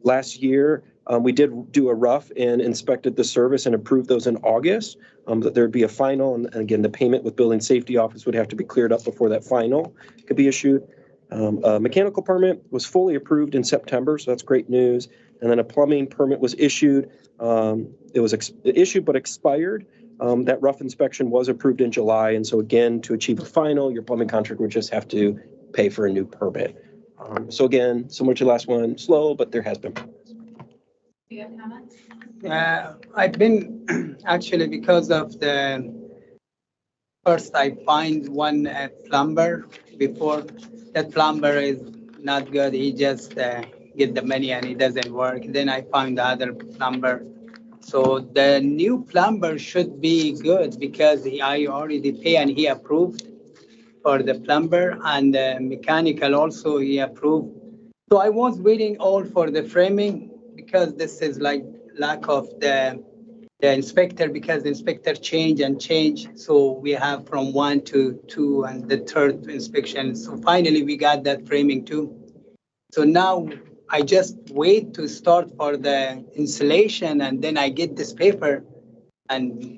last year. We did do a rough and inspected the service and approved those in August. That there'd be a final, and again, the payment with building safety office would have to be cleared up before that final could be issued. A mechanical permit was fully approved in September, so that's great news. And then a plumbing permit was issued. It was issued but expired. That rough inspection was approved in July. And so again, to achieve a final, your plumbing contractor would just have to pay for a new permit. So again, similar to the last one, slow, but there has been progress. Do you have comments? I've been actually, because of the First, I find one plumber before. That plumber is not good. He just get the money and it doesn't work. Then I find the other plumber. So the new plumber should be good because I already pay and he approved for the plumber, and the mechanical also he approved. So I was waiting all for the framing because this is like lack of the inspector, because the inspector change and change. So we have from 1 to 2 and the third inspection. So finally we got that framing too. So now I just wait to start for the installation, and then I get this paper and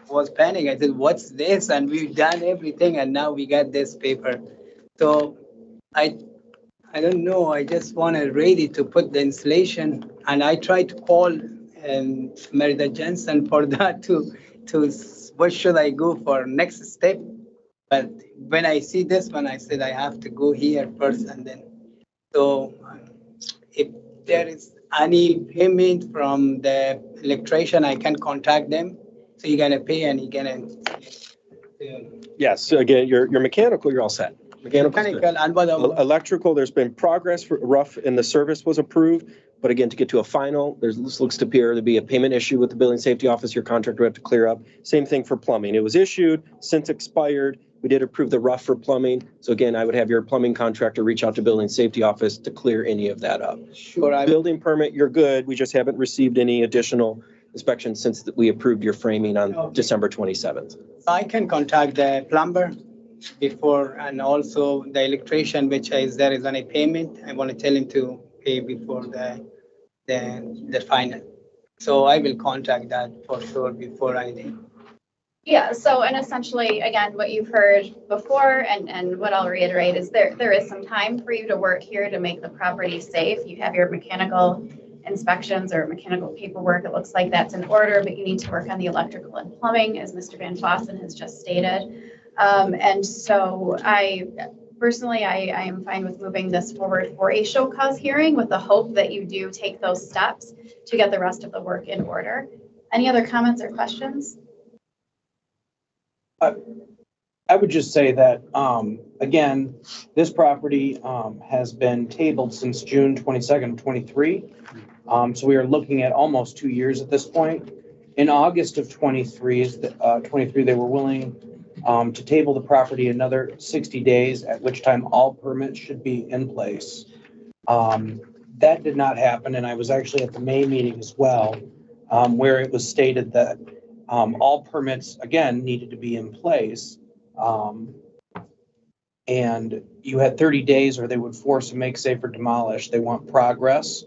I was panicking. I said, what's this? And we've done everything and now we got this paper. So I don't know. I just wanted ready to put the installation, and I tried to call Merida Jensen for that to what should I go for next step. But when I see this one, I said I have to go here first, and then so if there is any payment from the electrician, I can contact them. So you're gonna pay and you're gonna. Yes, again, your mechanical, you're all set. Mechanical's good. Mechanical and what Electrical, there's been progress, rough, and the service was approved. But again, to get to a final, this looks to appear to be a payment issue with the building safety office. Your contractor would have to clear up. Same thing for plumbing. It was issued, since expired. We did approve the rough for plumbing. So again, I would have your plumbing contractor reach out to building safety office to clear any of that up. Sure. Building permit, you're good. We just haven't received any additional inspections since we approved your framing on December 27th. I can contact the plumber before, and also the electrician, which is there is any payment. I want to tell him to pay before the final. So I will contact that for sure before anything. Yeah, so and essentially, again, what you've heard before and what I'll reiterate is there is some time for you to work here to make the property safe. You have your mechanical inspections or mechanical paperwork. It looks like that's in order, but you need to work on the electrical and plumbing, as Mr. Van Fossen has just stated. And so personally, I am fine with moving this forward for a show cause hearing with the hope that you do take those steps to get the rest of the work in order. Any other comments or questions? I would just say that, again, this property has been tabled since June 22nd, 23. So we are looking at almost 2 years at this point. In August of 23, they were willing to table the property another 60 days, at which time all permits should be in place. That did not happen, and I was actually at the May meeting as well, where it was stated that all permits, again, needed to be in place. And you had 30 days or they would force a make safe or demolish. They want progress.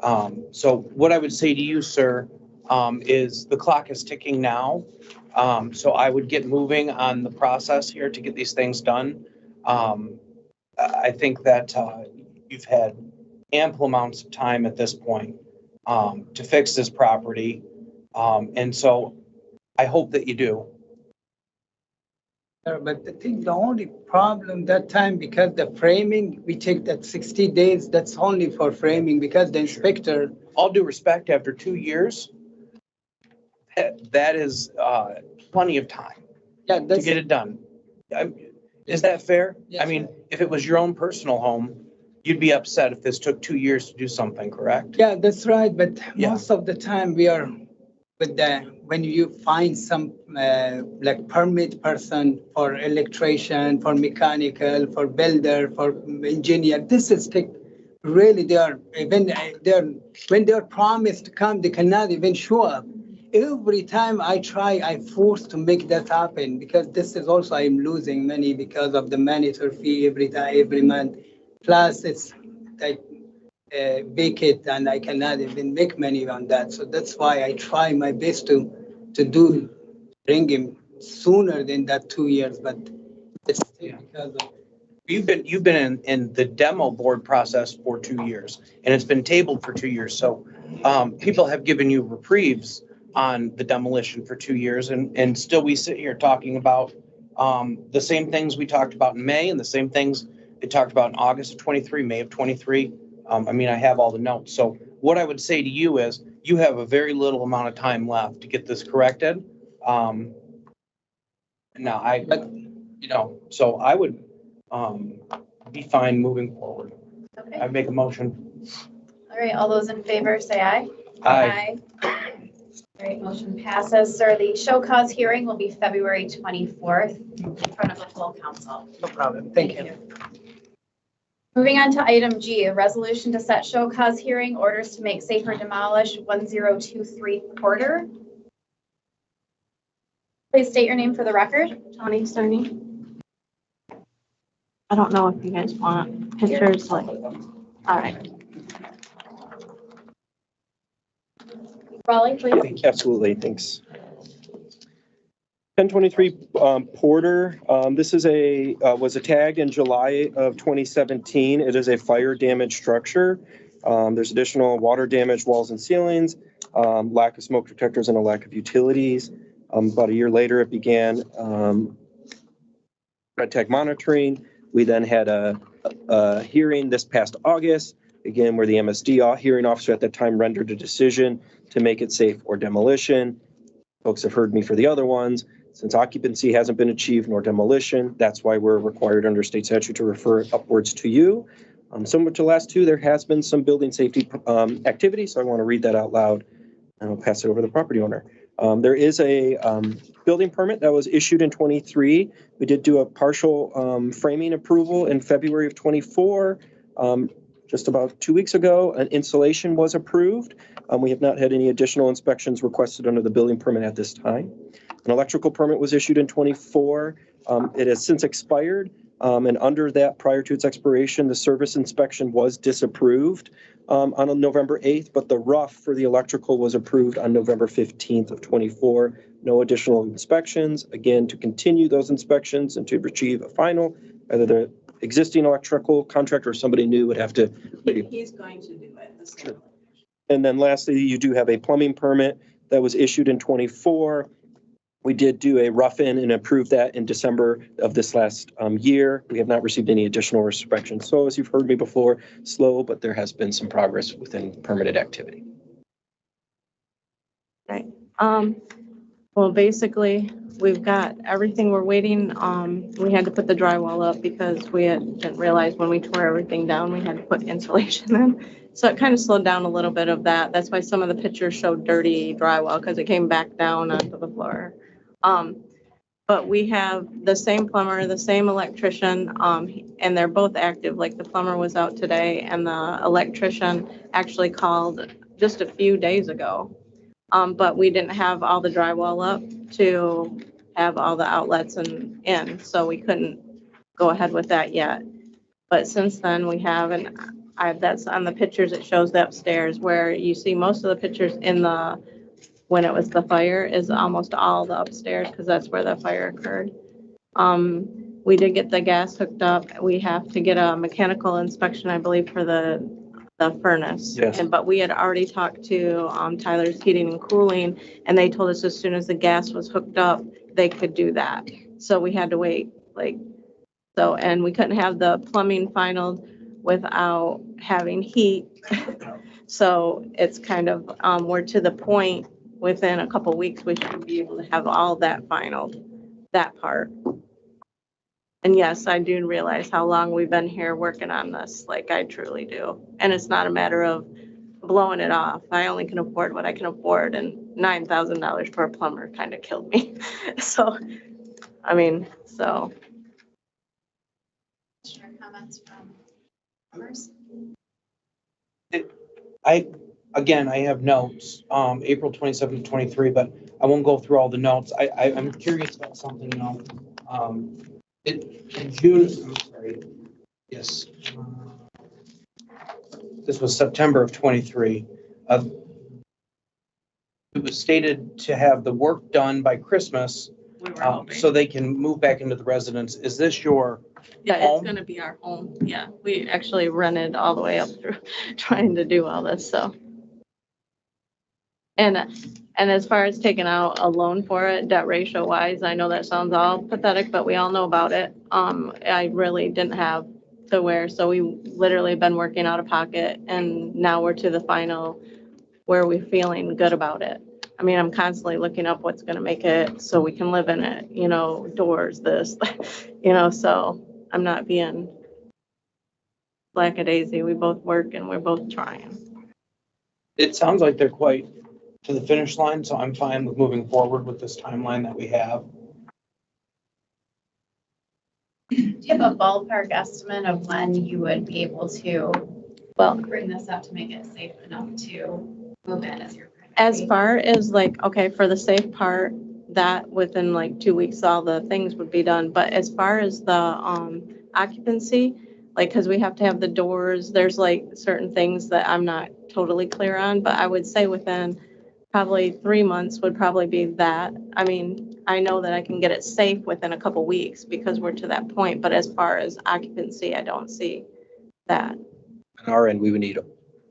So what I would say to you, sir, is the clock is ticking now. So I would get moving on the process here to get these things done. I think that you've had ample amounts of time at this point to fix this property. And so I hope that you do. But the only problem that time, because the framing, we take that 60 days, that's only for framing, because the inspector. All due respect, after 2 years, that is plenty of time to get it done. Is that fair? Yes, I mean, if it was your own personal home, you'd be upset if this took 2 years to do something, correct? Yeah, that's right. But Yeah. most of the time we are with when you find some like permit person for electrician, for mechanical, for builder, for engineer, this is really when they are promised to come, they cannot even show up. Every time I try, I force to make that happen, because this is also I'm losing money because of the mandatory fee every month. Plus it's like vacate, and I cannot even make money on that. So that's why I try my best to bring him sooner than that 2 years, but it's still because of. You've been in the demo board process for 2 years, and it's been tabled for 2 years. So people have given you reprieves on the demolition for 2 years, and still we sit here talking about the same things we talked about in May and the same things they talked about in August of 23, May of 23. I mean, I have all the notes. So what I would say to you is you have a very little amount of time left to get this corrected. No, so I would, be fine moving forward. Okay, I make a motion. all right, all those in favor say aye. Aye. All right, motion passes. Sir, the show cause hearing will be February 24th in front of the full council. No problem. Thank you. Moving on to item G, a resolution to set show cause hearing orders to make safe or demolish 1023 Porter. Please state your name for the record. Tony Cerny. I don't know if you guys want pictures, like, all right. Raleigh, please. Absolutely, thanks. 1023 Porter, this is was tagged in July of 2017. It is a fire damaged structure. There's additional water damage, walls and ceilings, lack of smoke detectors and a lack of utilities. About a year later, it began red tag monitoring. We then had a hearing this past August, again, where the MSD hearing officer at that time rendered a decision to make it safe or demolition. Folks have heard me for the other ones. Since occupancy hasn't been achieved nor demolition, that's why we're required under state statute to refer it upwards to you. Similar to the last two, there has been some building safety activity, so I want to read that out loud and I'll pass it over to the property owner. There is a building permit that was issued in 23. We did do a partial framing approval in February of 24. Just about 2 weeks ago, an installation was approved. We have not had any additional inspections requested under the building permit at this time. An electrical permit was issued in 24. It has since expired. And under that, prior to its expiration, the service inspection was disapproved on November 8th, but the rough for the electrical was approved on November 15th of 24. No additional inspections. Again, to continue those inspections and to achieve a final, either the existing electrical contractor or somebody new would have to. He's going to do it. Sure. And then lastly, you do have a plumbing permit that was issued in 24. We did do a rough-in and approve that in December of this last year. We have not received any additional inspections. So as you've heard me before, slow, but there has been some progress within permitted activity. Right. Well, basically, we've got everything we're waiting. We had to put the drywall up because didn't realize when we tore everything down, we had to put insulation in. So it kind of slowed down a little bit of that. That's why some of the pictures showed dirty drywall because it came back down onto the floor. But we have the same plumber, the same electrician, and they're both active. Like the plumber was out today and the electrician actually called just a few days ago. But we didn't have all the drywall up to have all the outlets in, so we couldn't go ahead with that yet. But since then we have, and that's on the pictures, it shows the upstairs where you see most of the pictures when it was the fire is almost all the upstairs because that's where the fire occurred. We did get the gas hooked up. We have to get a mechanical inspection, I believe, for the furnace. Yes. But we had already talked to Tyler's Heating and Cooling, and they told us as soon as the gas was hooked up, they could do that. So we had to wait, and we couldn't have the plumbing finalized without having heat. So it's kind of, we're to the point within a couple weeks, we should be able to have all that final, that part. And yes, I do realize how long we've been here working on this, like I truly do. And it's not a matter of blowing it off. I only can afford what I can afford, and $9,000 for a plumber kind of killed me. So, Comments from members? I have notes, April 27th, 23, but I won't go through all the notes. I'm curious about something, in June, I'm sorry, yes. This was September of 23. It was stated to have the work done by Christmas, so they can move back into the residence. Is this your yeah, home? it's gonna be our home. Yeah, we actually rented all the way up through trying to do all this, so. And as far as taking out a loan for it, debt ratio wise, I know that sounds all pathetic, but we all know about it. I really didn't have to where, so we literally been working out of pocket, and now we're to the final where we're feeling good about it. I mean, I'm constantly looking up what's gonna make it so we can live in it, you know, doors, this, you know, so I'm not being lackadaisy. We both work and we're both trying. It sounds like they're quite to the finish line, so I'm fine with moving forward with this timeline that we have. Do you have a ballpark estimate of when you would be able to, well, bring this up to make it safe enough to move in as your As primary? far as like, okay, for the safe part, that within like 2 weeks, all the things would be done. But as far as the occupancy, like, because we have to have the doors, there's like certain things that I'm not totally clear on, but I would say within probably 3 months would probably be that. I mean, I know that I can get it safe within a couple weeks because we're to that point, but as far as occupancy, I don't see that. On our end, we would need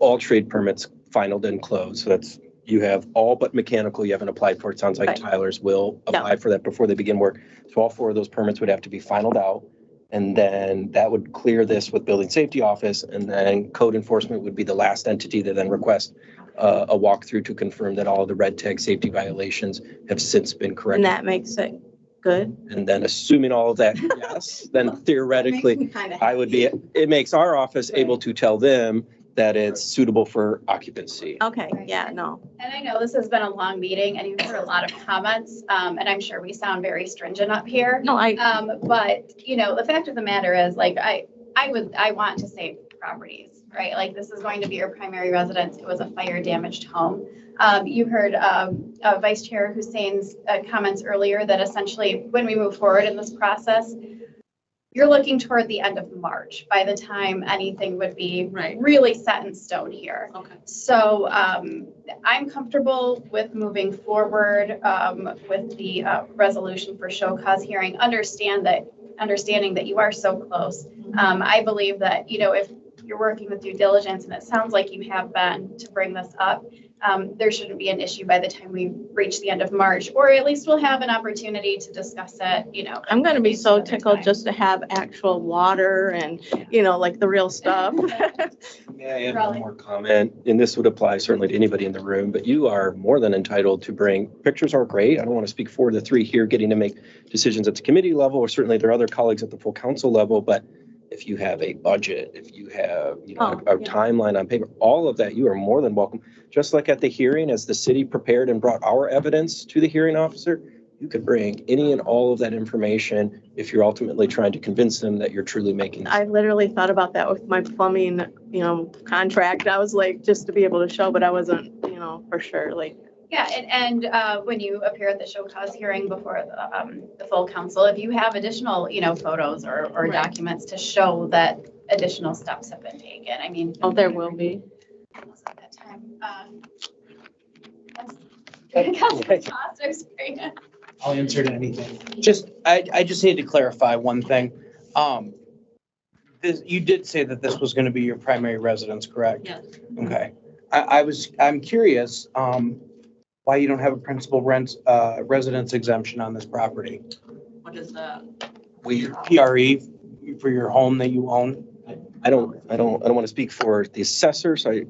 all trade permits finalized and closed. So that's, you have all but mechanical you haven't applied for. It sounds like Right. Tyler's will Yeah. apply for that before they begin work. So all 4 of those permits would have to be finalized out. And then that would clear this with building safety office, and then code enforcement would be the last entity to then request a walkthrough to confirm that all of the red tag safety violations have since been And corrected. that makes it good. And then assuming all of that, yes, then theoretically, I would be, it makes our office able to tell them that it's suitable for occupancy. Okay, yeah, no. And I know this has been a long meeting and you've heard a lot of comments, and I'm sure we sound very stringent up here. No, But, you know, the fact of the matter is, like, I want to save properties, right? Like, this is going to be your primary residence. It was a fire damaged home. You heard Vice Chair Hussein's comments earlier that essentially when we move forward in this process, you're looking toward the end of March by the time anything would be Right. really set in stone here. Okay. So I'm comfortable with moving forward with the resolution for show cause hearing, understanding that you are so close. I believe that, you know, if you're working with due diligence, and it sounds like you have been to bring this up, there shouldn't be an issue by the time we reach the end of March, or at least we'll have an opportunity to discuss it, you know. I'm gonna be so another tickled time. just to have actual water and, you know, like the real stuff. May I add one more comment? And this would apply certainly to anybody in the room, but you are more than entitled to bring, pictures are great. I don't want to speak for the 3 here getting to make decisions at the committee level, or certainly there are other colleagues at the full council level, but if you have a budget, if you have, you know, a timeline on paper, all of that, you are more than welcome. Just like at the hearing, as the city prepared and brought our evidence to the hearing officer, you could bring any and all of that information if you're ultimately trying to convince them that you're truly making. I literally thought about that with my plumbing, you know, contract. I was like, just to be able to show, but I wasn't, you know, for sure, like. Yeah, and when you appear at the show cause hearing before the full council, if you have additional, you know, photos or Right. documents to show that additional steps have been taken, I mean. Oh, there will be. Almost at that time. Councilman Foster, sorry. I'll answer to anything. I just need to clarify one thing. You did say that this was gonna be your primary residence, correct? Yes. Okay. I'm curious, why you don't have a principal residence exemption on this property? What is that? PRE for your home that you own? I don't want to speak for the assessor, so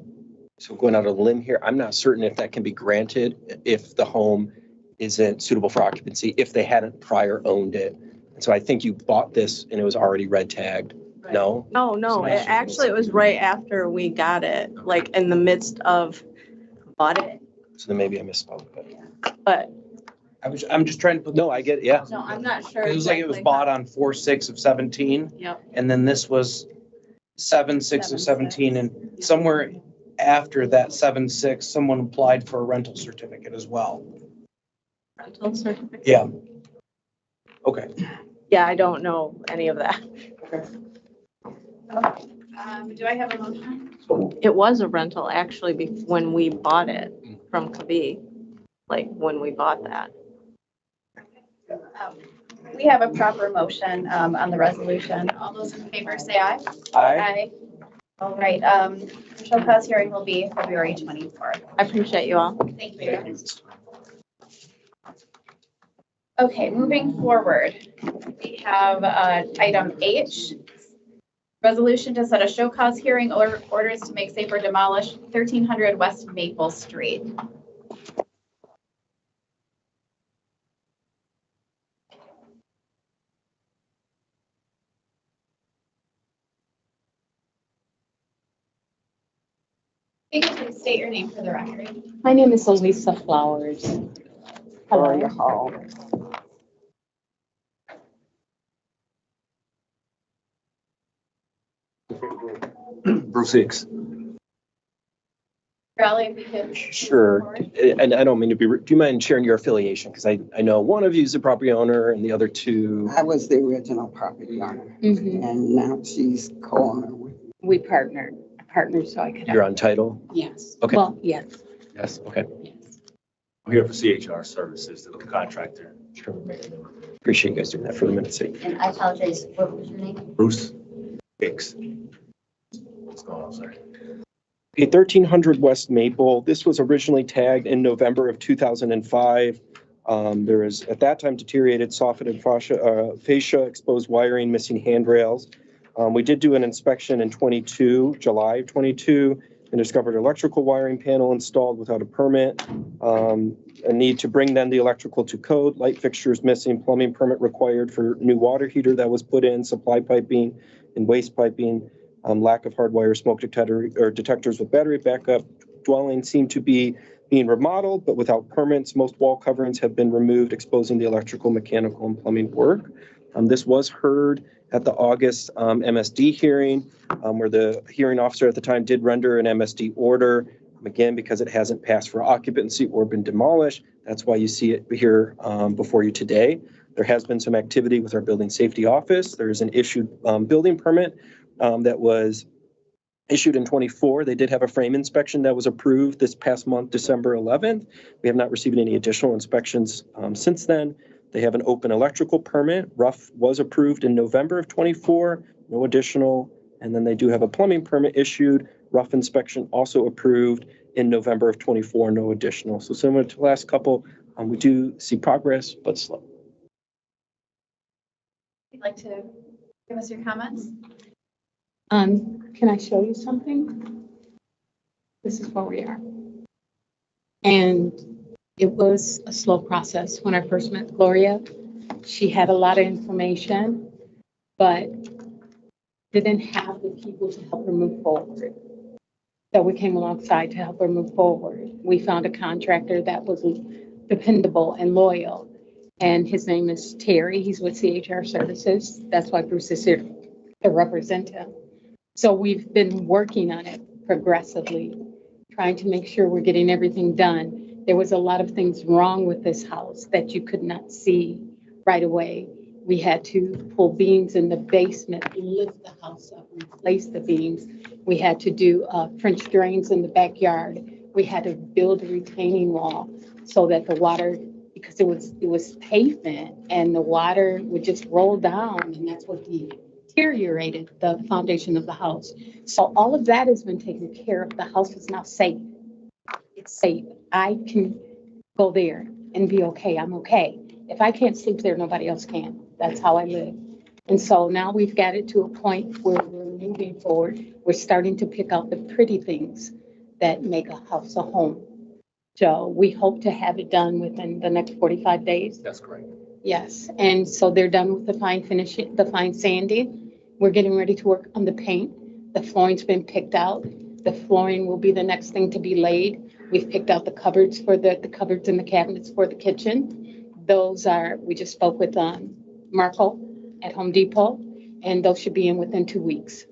going out on a limb here, I'm not certain if that can be granted if the home isn't suitable for occupancy, if they hadn't prior owned it. And so I think you bought this and it was already red tagged. No? No, it was right after we got it, like in the midst of bought it, So then maybe I misspoke, but I'm just trying to put. no, I get it, yeah. no, I'm not sure. It was like it was exactly. bought on 4/6/17. Yep. And then this was 7/6/17, and 7/6. somewhere after that 7/6, someone applied for a rental certificate as well. Rental certificate? Yeah. Okay. Yeah, I don't know any of that. Do I have a motion? It was a rental actually when we bought it from Kabi, like when we bought that. We have a proper motion on the resolution. All those in favor say aye. Aye. All right, show cause hearing will be February 24th. I appreciate you all. Thank you. Okay, moving forward, we have item H. Resolution to set a show cause hearing or orders to make safe or demolish 1300 West Maple Street. Can you please state your name for the record? My name is Elisa Flowers. Hello. Hello. Bruce Hicks. Raleigh, if you could. Sure. And I don't mean to be rude. Do you mind sharing your affiliation? Because I know one of you is the property owner and the other two. I was the original property owner, Mhm. and now she's co-owner with me. We partnered so I could. You're on title? Yes. Okay. Well, yes, Yes. Okay. yes. I'm here for CHR Services, the contractor. Sure. Appreciate you guys doing that for the minute's sake. And I apologize, what was your name? Bruce Hicks. What's going on, sir? Okay, 1300 West Maple. This was originally tagged in November of 2005. There is, at that time, deteriorated soffit and fascia, exposed wiring, missing handrails. We did do an inspection in July of 22, and discovered electrical wiring panel installed without a permit. A need to bring then the electrical to code, light fixtures missing, plumbing permit required for new water heater that was put in, supply piping and waste piping. Lack of hardwire smoke detectors with battery backup. Dwelling seemed to be being remodeled, but without permits. Most wall coverings have been removed, exposing the electrical, mechanical, and plumbing work. This was heard at the August MSD hearing, where the hearing officer at the time did render an MSD order. Again, because it hasn't passed for occupancy or been demolished. That's why you see it here before you today. There has been some activity with our building safety office. There is an issued building permit that was issued in 24. They did have a frame inspection that was approved this past month, December 11th. We have not received any additional inspections since then. They have an open electrical permit. Rough was approved in November of 24, no additional. And then they do have a plumbing permit issued. Rough inspection also approved in November of 24, no additional. So similar to the last couple, we do see progress, but slow. You'd like to give us your comments? Can I show you something? This is where we are. And it was a slow process when I first met Gloria. She had a lot of information, but didn't have the people to help her move forward. So we came alongside to help her move forward. We found a contractor that was dependable and loyal. And his name is Terry. He's with CHR Services. That's why Bruce is here to represent him. So we've been working on it progressively, trying to make sure we're getting everything done. There was a lot of things wrong with this house that you could not see right away. We had to pull beams in the basement, lift the house up, replace the beams. We had to do French drains in the backyard. We had to build a retaining wall so that the water, because it was pavement and the water would just roll down, and that's what deteriorated the foundation of the house. So all of that has been taken care of. The house is now safe. It's safe. I can go there and be okay. I'm okay. If I can't sleep there, nobody else can. That's how I live. And so now we've got it to a point where we're moving forward. We're starting to pick out the pretty things that make a house a home. So we hope to have it done within the next 45 days. That's correct. Yes, and so they're done with the fine finishing, the fine sanding. We're getting ready to work on the paint. The flooring's been picked out. The flooring will be the next thing to be laid. We've picked out the cupboards for the cupboards and the cabinets for the kitchen. Those are, we just spoke with Marco at Home Depot, and those should be in within 2 weeks.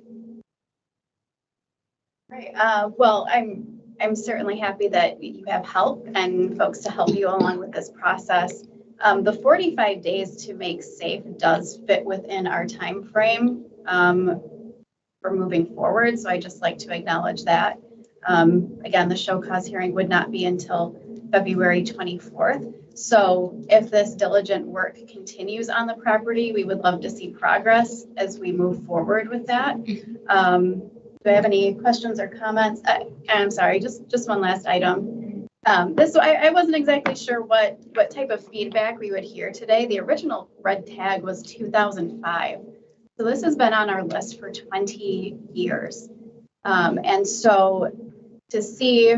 Right. Well, I'm certainly happy that you have help and folks to help you along with this process. The 45 days to make safe does fit within our time frame for moving forward. So I just like to acknowledge that. Again, the show cause hearing would not be until February 24th. So if this diligent work continues on the property, we would love to see progress as we move forward with that. Do I have any questions or comments? I'm sorry, just one last item. I wasn't exactly sure what type of feedback we would hear today. The original red tag was 2005. So this has been on our list for 20 years. And so to see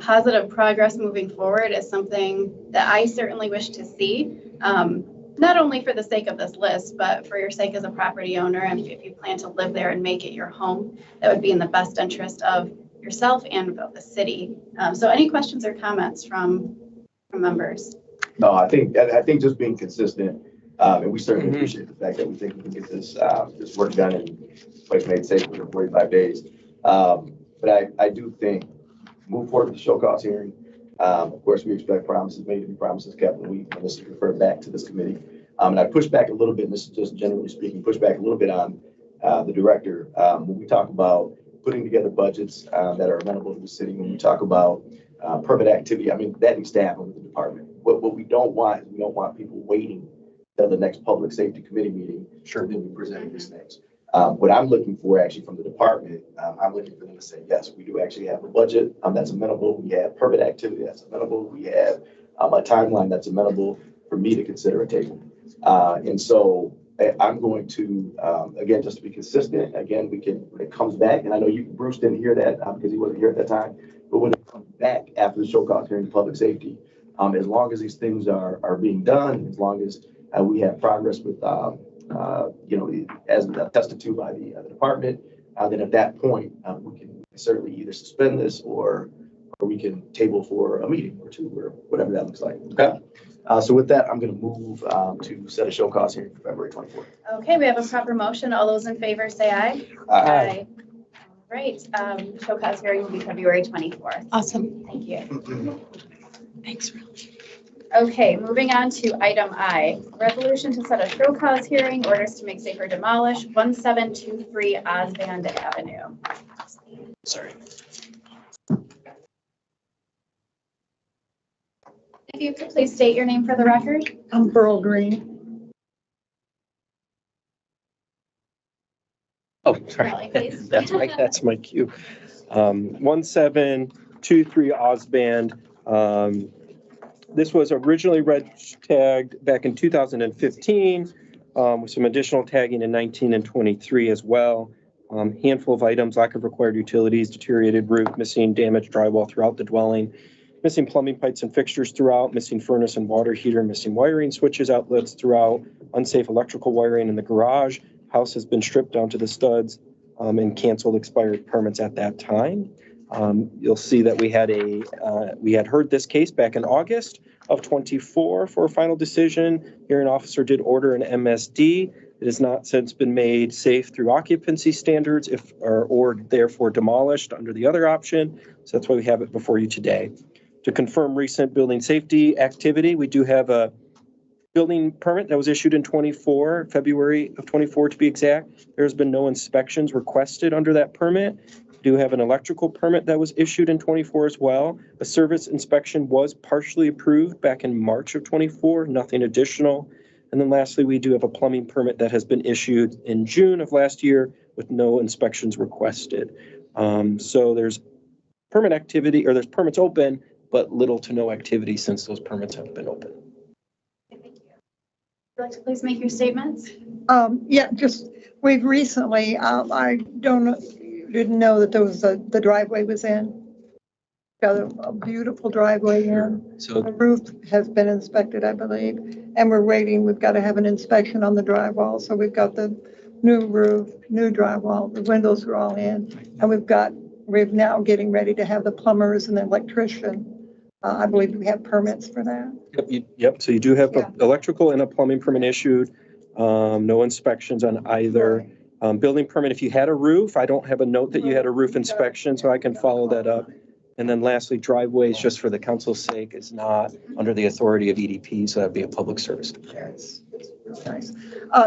positive progress moving forward is something that I certainly wish to see, not only for the sake of this list, but for your sake as a property owner. And if you plan to live there and make it your home, that would be in the best interest of yourself and vote the city. So any questions or comments from members? No, I think just being consistent, and we certainly appreciate the fact that we think we can get this work done and place made safe within 45 days. But I do think move forward with the show cause hearing. Of course, we expect promises made to be promises kept when this is referred back to this committee. And I push back a little bit, and this is just generally speaking, push back a little bit on the director. When we talk about putting together budgets that are amenable to the city, when we talk about permit activity, I mean, that needs to happen with the department. What we don't want is we don't want people waiting till the next public safety committee meeting. Sure. Then we present these things. What I'm looking for actually from the department, I'm looking for them to say, yes, we do actually have a budget that's amenable. We have permit activity that's amenable. We have a timeline that's amenable for me to consider a table. And so I'm going to, again, just to be consistent, again, when it comes back, and I know Bruce didn't hear that because he wasn't here at that time, but when it comes back after the show cause hearing to public safety, as long as these things are being done, as long as we have progress with, as attested to by the department, then at that point, we can certainly either suspend this or we can table for a meeting or two or whatever that looks like. Okay. So with that, I'm going to move to set a show cause hearing for February 24th. Okay, we have a proper motion. All those in favor say aye. Aye. All right, show cause hearing will be February 24th. Awesome. Thank you. Thanks. Okay, moving on to item I, resolution to set a show cause hearing, orders to make safe or demolish 1723 Osband Avenue. Sorry. If you could please state your name for the record. I'm Pearl Green. Oh, sorry. Kelly, please. That's my cue. 1723 Osband. This was originally red tagged back in 2015 with some additional tagging in 19 and 23 as well. Handful of items, lack of required utilities, deteriorated roof, missing damaged drywall throughout the dwelling, missing plumbing pipes and fixtures throughout, missing furnace and water heater, missing wiring switches, outlets throughout, unsafe electrical wiring in the garage. House has been stripped down to the studs and canceled expired permits at that time. You'll see that we had heard this case back in August of 24 for a final decision. Hearing officer did order an MSD. It has not since been made safe through occupancy standards or therefore demolished under the other option. So that's why we have it before you today. To confirm recent building safety activity, we do have a building permit that was issued in February of 24 to be exact. There's been no inspections requested under that permit. We do have an electrical permit that was issued in 24 as well. A service inspection was partially approved back in March of 24, nothing additional. And then lastly, we do have a plumbing permit that has been issued in June of last year with no inspections requested. So there's permit activity, or there's permits open, but little to no activity since those permits have been open. Thank you. Would you like to please make your statements? Yeah, we've recently, I didn't know that there was the driveway was in. Got a beautiful driveway in. So the roof has been inspected, I believe, and we're waiting. We've got to have an inspection on the drywall. So we've got the new roof, new drywall, the windows are all in, and we're now getting ready to have the plumbers and the electrician. I believe we have permits for that. Yep. So you do have an electrical and a plumbing permit issued. No inspections on either. Building permit, if you had a roof, I don't have a note that you had a roof inspection, so I can follow that up. And then lastly, driveways, just for the council's sake, is not under the authority of EDP, so that'd be a public service. Yes, it's nice.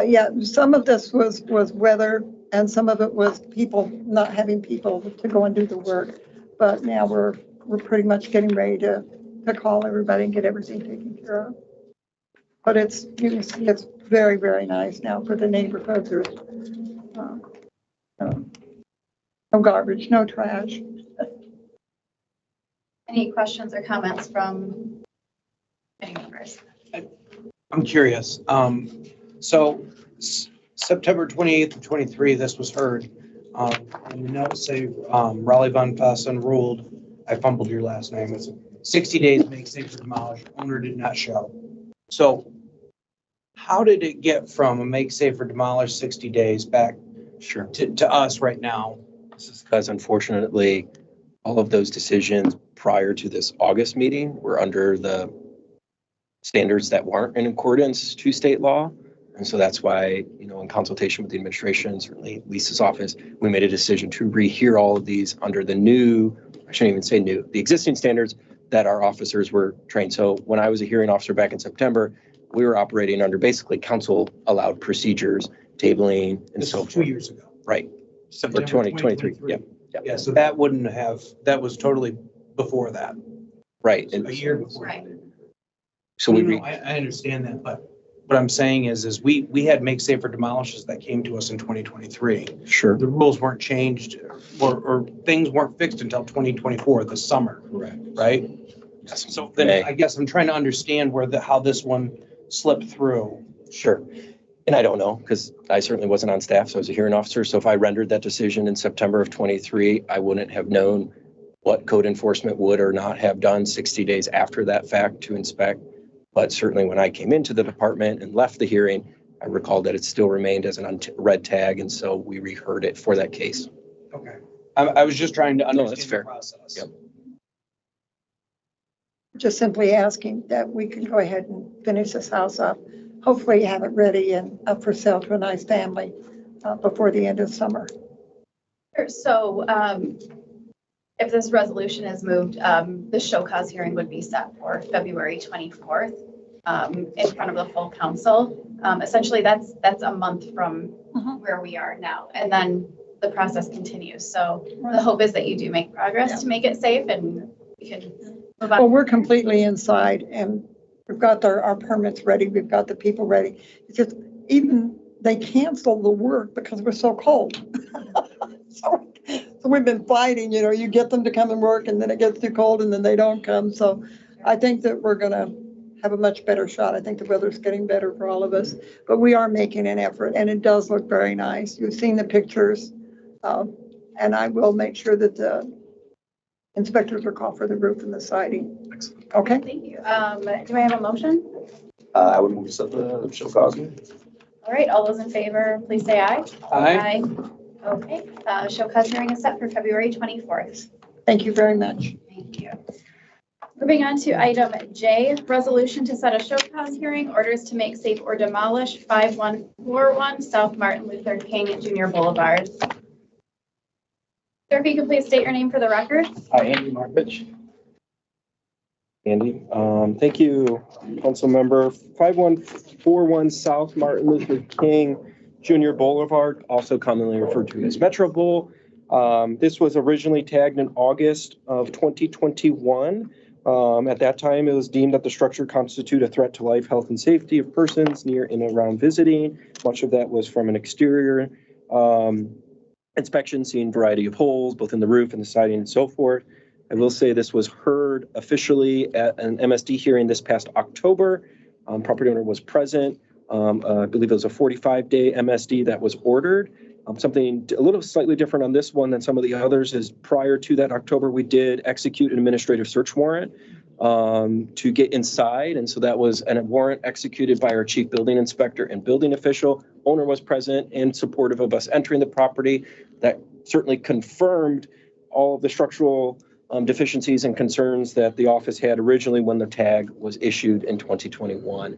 Yeah, some of this was weather, and some of it was people not having people to go and do the work. But now we're pretty much getting ready to call everybody and get everything taken care of. But you can see it's very, very nice now for the neighborhood. There's no garbage, no trash. Any questions or comments from any members? I'm curious. So September 28th and 23, this was heard. And the notes say Raleigh Von Fossen ruled, I fumbled your last name, it's 60 days make safe or demolish. Owner did not show. So how did it get from a make safe or demolish 60 days back Sure. to us right now? This is because unfortunately, all of those decisions prior to this August meeting were under the standards that weren't in accordance to state law. And so that's why, in consultation with the administration, certainly Lisa's office, we made a decision to rehear all of these under the I shouldn't even say new, the existing standards that our officers were trained. So when I was a hearing officer back in September, we were operating under basically council allowed procedures, tabling and This so was forth. 2 years ago. Right. September 2023. 2023. Yep. Yeah, so that that was totally before that, Right. a year before. Right. So we, No, I understand that, but what I'm saying is we had make safe for demolishes that came to us in 2023. sure. The rules weren't changed or things weren't fixed until 2024, the summer, Correct. right? Yes. So then I guess I'm trying to understand how this one slipped through. Sure. And I don't know, because I certainly wasn't on staff, so I was a hearing officer. So if I rendered that decision in September of 23, I wouldn't have known what code enforcement would or not have done 60 days after that fact to inspect. But certainly when I came into the department and left the hearing, I recalled that it still remained as an red tag, and so we reheard it for that case. Okay. I was just trying to No, that's understand fair. the process. Yep. Just simply asking that we can go ahead and finish this house up. Hopefully have it ready and up for sale to a nice family before the end of summer. So if this resolution is moved, the show cause hearing would be set for February 24th in front of the full council. Essentially, that's a month from where we are now. And then the process continues. So the hope is that you do make progress to make it safe and we can move on. Well, we're completely inside and we've got our permits ready. We've got the people ready. It's just even they cancel the work because we're so cold. So we've been fighting, you get them to come and work and then it gets too cold and then they don't come. So I think that we're going to have a much better shot. I think the weather's getting better for all of us, but we are making an effort and it does look very nice. You've seen the pictures. And I will make sure that the inspectors are called for the roof and the siding. Okay? Thank you. Do I have a motion? I would move to set the show cause hearing. All right, all those in favor, please say aye. Aye. Okay, show cause hearing is set for February 24th. Thank you very much. Thank you. Moving on to item J, resolution to set a show cause hearing, orders to make safe or demolish 5141 South Martin Luther King Jr. Boulevard. Sir, if you could please state your name for the record. Andy Markovich. Andy, thank you, council member. 5141 South Martin Luther King Jr. Boulevard, also commonly referred to as Metro Bowl. This was originally tagged in August of 2021. At that time, it was deemed that the structure constituted a threat to life, health, and safety of persons near and around visiting. Much of that was from an exterior inspection, seeing a variety of holes, both in the roof and the siding and so forth. I will say this was heard officially at an MSD hearing this past October. Property owner was present. I believe it was a 45-day MSD that was ordered. Something a little slightly different on this one than some of the others is prior to that October, we did execute an administrative search warrant to get inside. And so that was a warrant executed by our chief building inspector and building official. Owner was present and supportive of us entering the property. That certainly confirmed all of the structural deficiencies and concerns that the office had originally when the tag was issued in 2021.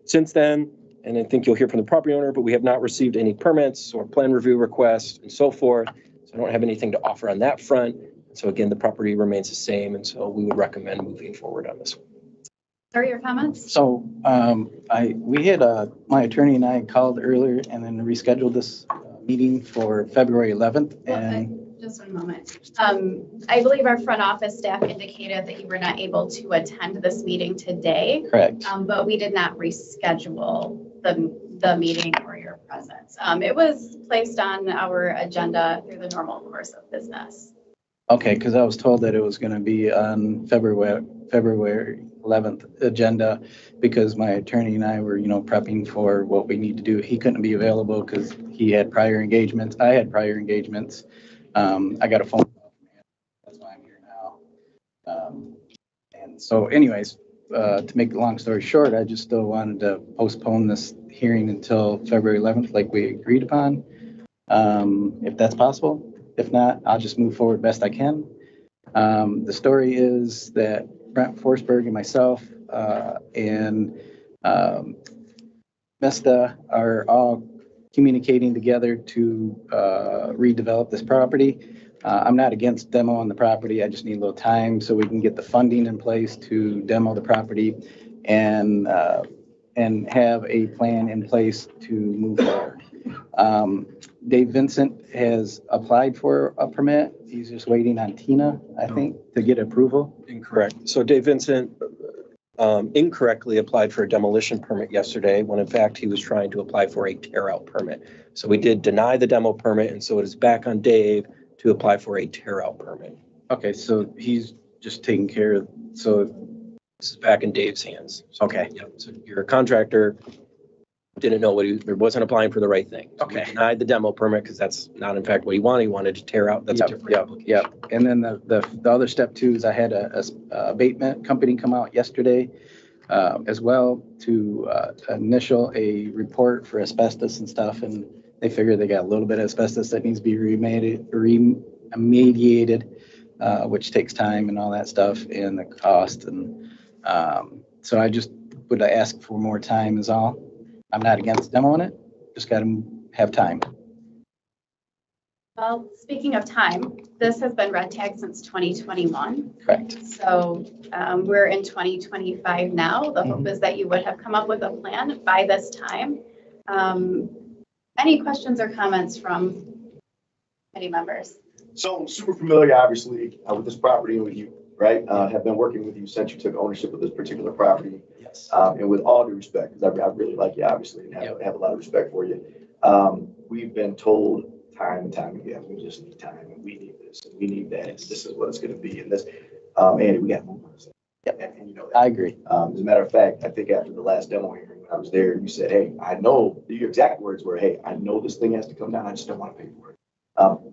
Since then, and I think you'll hear from the property owner, but we have not received any permits or plan review requests and so forth. So I don't have anything to offer on that front. So again, the property remains the same. And so we would recommend moving forward on this one. Sir, your comments? So we had my attorney and I called earlier and then rescheduled this meeting for February 11th. And just one moment. I believe our front office staff indicated that you were not able to attend this meeting today. correct. But we did not reschedule the meeting or your presence. It was placed on our agenda through the normal course of business. Okay, because I was told that it was going to be on February 11th agenda because my attorney and I were, prepping for what we need to do. He couldn't be available because he had prior engagements. I had prior engagements. I got a phone call from him. That's why I'm here now. And so anyways, to make the long story short, I just still wanted to postpone this hearing until February 11th, like we agreed upon, if that's possible. If not, I'll just move forward best I can. The story is that Brent Forsberg and myself and Mesta are all communicating together to redevelop this property. I'm not against demo on the property. I just need a little time so we can get the funding in place to demo the property and have a plan in place to move forward. Dave Vincent has applied for a permit. He's just waiting on Tina, I think, to get approval. Incorrect. So Dave Vincent incorrectly applied for a demolition permit yesterday, when in fact he was trying to apply for a tear out permit. So we did deny the demo permit, and so it is back on Dave to apply for a tear out permit. Okay, so he's just taking care of, so, This is back in Dave's hands. So, okay, Yep, so your contractor didn't know what he wasn't applying for the right thing. So we Okay. denied the demo permit because that's not in fact what he wanted. He wanted to tear out. That's a different application. Yep. And then the other step too is I had a abatement company come out yesterday as well to initial a report for asbestos and stuff. And they figure they got a little bit of asbestos that needs to be remediated, which takes time and all that stuff and the cost. And so I just would ask for more time is all. I'm not against demoing it, just got to have time. Well, speaking of time, this has been red tagged since 2021. Correct. So we're in 2025 now. The hope is that you would have come up with a plan by this time. Any questions or comments from any members? So I'm super familiar, obviously, with this property and with you, right? Have been working with you since you took ownership of this particular property. Yes. And with all due respect, because I really like you, obviously, and have a lot of respect for you. We've been told time and time again, we just need time, and we need this, and we need that, and this is what it's gonna be, and this, Andy, we gotta move on this. Yep. And you know that. I agree. As a matter of fact, I think after the last demo hearing, when I was there, you said, hey, I know, your exact words were, hey, I know this thing has to come down, I just don't wanna pay for it.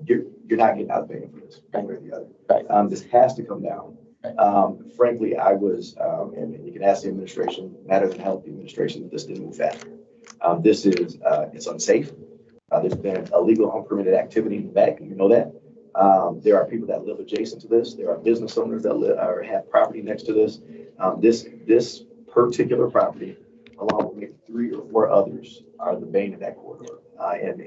You're not getting out of paying for this, one way or the other. Right. This has to come down. Frankly, I was, and you can ask the administration, matter than health, the administration, that this didn't move faster. This is, it's unsafe. There's been illegal unpermitted activity in the back, you know that. There are people that live adjacent to this. There are business owners that live or have property next to this. This particular property, along with maybe 3 or 4 others, are the bane of that corridor. And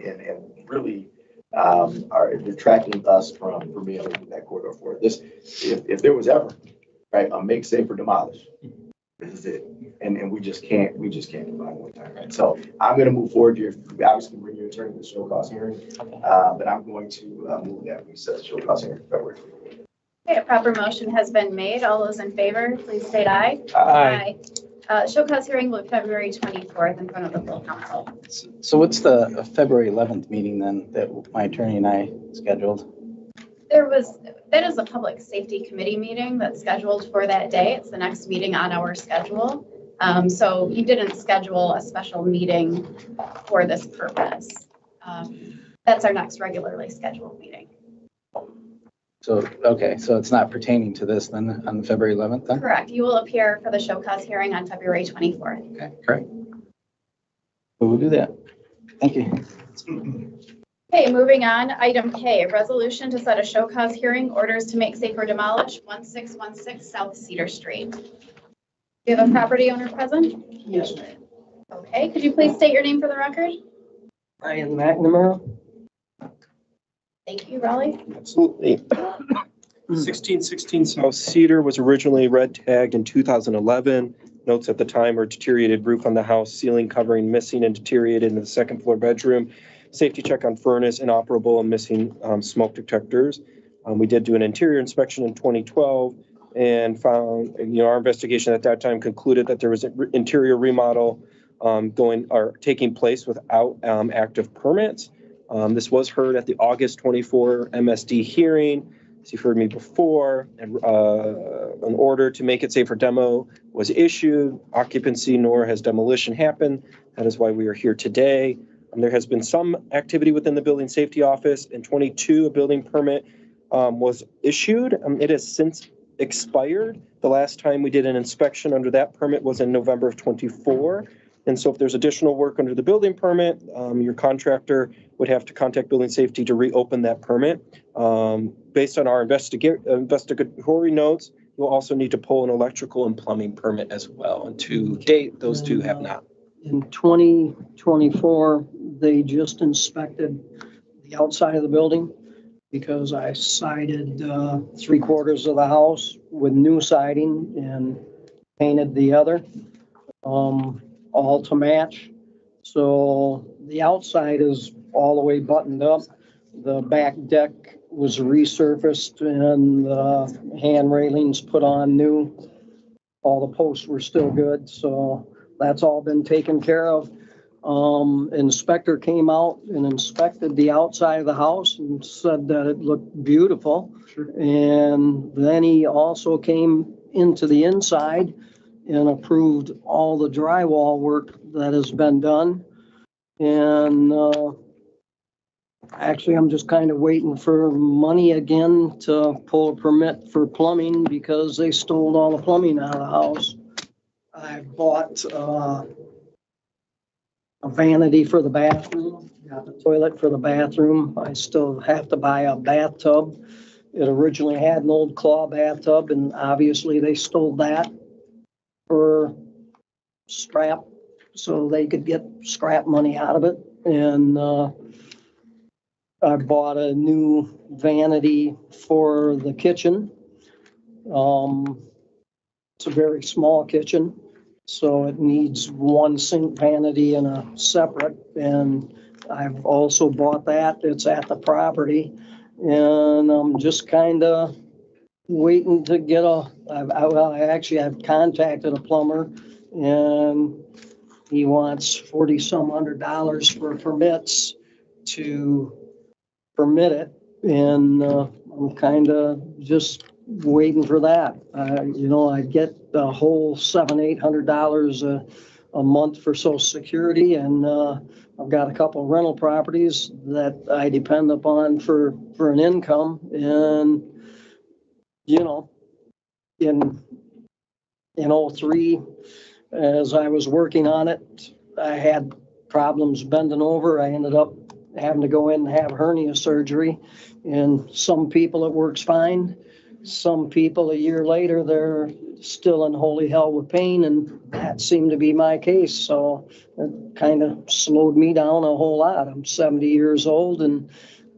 really are detracting us from being able to move that corridor forward. This, if there was ever, right, a make safe or demolish, this is it. And we just can't combine one time, right? So I'm gonna move forward here. We obviously bring your attorney to the show cause hearing, but I'm going to move that we set the show cause hearing for February. Okay, a proper motion has been made. All those in favor, please state aye. Aye. Show cause hearing will be February 24th in front of the full council. So what's the February 11th meeting then that my attorney and I scheduled? That is a public safety committee meeting that's scheduled for that day. It's the next meeting on our schedule. So you didn't schedule a special meeting for this purpose. That's our next regularly scheduled meeting. So, okay, so it's not pertaining to this then on February 11th then? Correct. You will appear for the show cause hearing on February 24th. Okay, great. We'll do that. Thank you. Okay, moving on. Item K, resolution to set a show cause hearing, orders to make safe or demolish 1616 South Cedar Street. Do you have a property owner present? Yes, ma'am. Okay, could you please state your name for the record? Ryan McNamara. Thank you, Raleigh. Absolutely. 1616 South Cedar was originally red tagged in 2011. Notes at the time are deteriorated roof on the house, ceiling covering missing and deteriorated in the second floor bedroom. Safety check on furnace inoperable and missing smoke detectors. We did do an interior inspection in 2012 and found, our investigation at that time concluded that there was an interior remodel taking place without active permits. This was heard at the August 24 MSD hearing. As you've heard me before, an order to make it safe for demo was issued. Occupancy nor has demolition happened. That is why we are here today. There has been some activity within the building safety office. In 22, a building permit was issued. It has since expired. The last time we did an inspection under that permit was in November of 24. And so if there's additional work under the building permit, your contractor would have to contact building safety to reopen that permit. Based on our investigatory notes, you'll also need to pull an electrical and plumbing permit as well. And to date, those two have not. In 2024, they just inspected the outside of the building because I sided 3/4 of the house with new siding and painted the other, all to match. So the outside is all the way buttoned up. The back deck was resurfaced and the hand railings put on new. All the posts were still good, so that's all been taken care of. Inspector came out and inspected the outside of the house and said that it looked beautiful. And then he also came into the inside and approved all the drywall work that has been done. And actually, I'm just kind of waiting for money again to pull a permit for plumbing because they stole all the plumbing out of the house. I bought a vanity for the bathroom, got the toilet for the bathroom. I still have to buy a bathtub. It originally had an old claw bathtub, and obviously they stole that for scrap, so they could get scrap money out of it. And I bought a new vanity for the kitchen. It's a very small kitchen, so it needs one sink vanity and a separate. And I've also bought that. It's at the property. And I'm just kind of waiting to get I've contacted a plumber, and he wants $40-some hundred for permits to permit it. And I'm kind of just waiting for that. I get the whole $700-800 a month for Social Security, and I've got a couple of rental properties that I depend upon for an income. And in 2003, as I was working on it, I had problems bending over. I ended up having to go in and have hernia surgery. And some people it works fine. Some people a year later, they're still in holy hell with pain, and that seemed to be my case. So it kind of slowed me down a whole lot. I'm 70 years old, and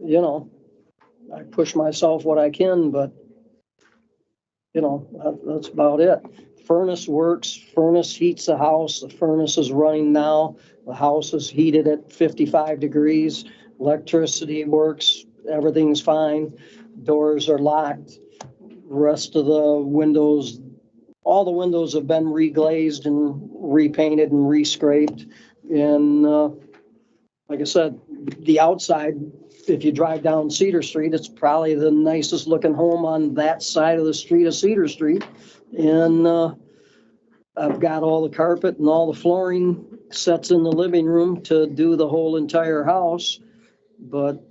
I push myself what I can, but that's about it. Furnace works. Furnace heats the house. The furnace is running now. The house is heated at 55 degrees. Electricity works. Everything's fine. Doors are locked. Rest of the windows, all the windows have been reglazed and repainted and rescraped. And like I said, the outside, if you drive down Cedar Street, it's probably the nicest looking home on that side of the street of Cedar Street. And I've got all the carpet and all the flooring sets in the living room to do the whole entire house. But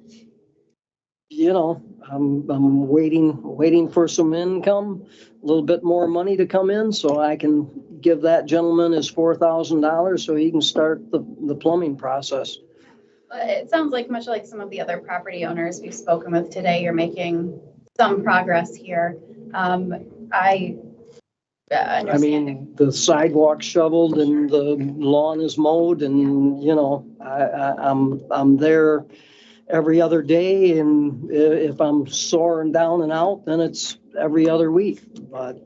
I'm waiting for some income, a little bit more money to come in so I can give that gentleman his $4,000 so he can start the plumbing process. It sounds like much like some of the other property owners we've spoken with today, you're making some progress here. I mean, the sidewalk's shoveled and the lawn is mowed, and I'm there every other day, and if I'm sore and down and out, then it's every other week. But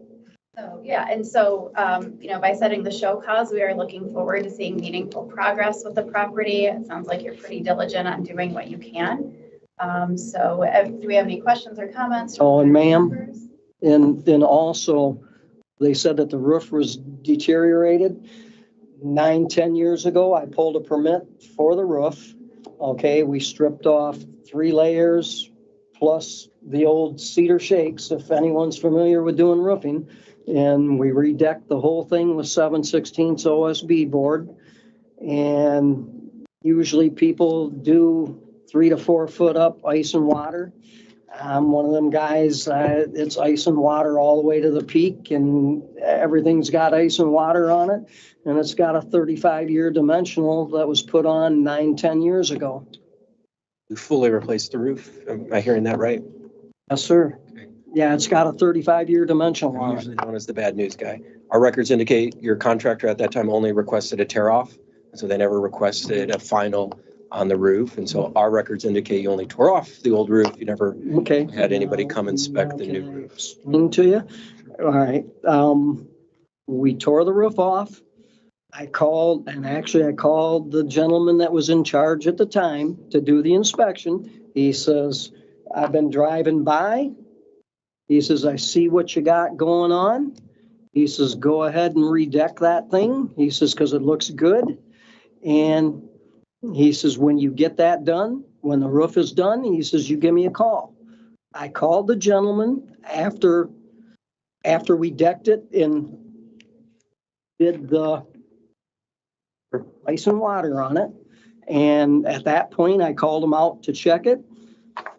so by setting the show cause, we are looking forward to seeing meaningful progress with the property. It sounds like you're pretty diligent on doing what you can. Do we have any questions or comments? Oh, and ma'am, and also they said that the roof was deteriorated. 9-10 years ago, I pulled a permit for the roof. Okay, we stripped off 3 layers plus the old cedar shakes, if anyone's familiar with doing roofing. And we redecked the whole thing with 7/16 OSB board. And usually people do 3 to 4 foot up ice and water. I'm one of them guys, it's ice and water all the way to the peak and everything's got ice and water on it. And it's got a 35-year dimensional that was put on 9-10 years ago. You fully replaced the roof. Am I hearing that right? Yes, sir. Yeah, it's got a 35-year dimensional I'm on it. usually known as the bad news guy. Our records indicate your contractor at that time only requested a tear off. So they never requested a final on the roof. And so our records indicate you only tore off the old roof. You never Okay. had anybody come inspect the new Can I roof. explain to you? All right. We tore the roof off. I called the gentleman that was in charge at the time to do the inspection. He says, I've been driving by. He says, I see what you got going on. He says, go ahead and redeck that thing. He says, because it looks good. And he says, when you get that done, when the roof is done, he says, you give me a call. I called the gentleman after we decked it and did the ice and water on it. And at that point, I called him out to check it.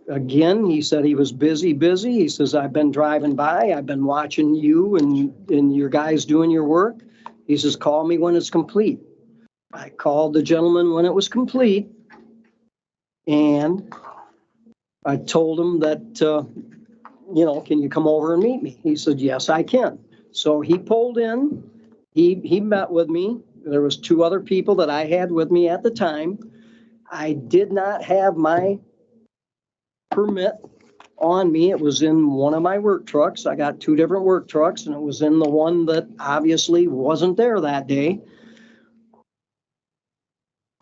Again, he said he was busy. He says, I've been driving by. I've been watching you and your guys doing your work. He says, call me when it's complete. I called the gentleman when it was complete. And I told him that, can you come over and meet me? He said, yes, I can. So he pulled in. He met with me. There was 2 other people that I had with me at the time. I did not have my permit on me. It was in one of my work trucks. I got 2 different work trucks and it was in the one that obviously wasn't there that day.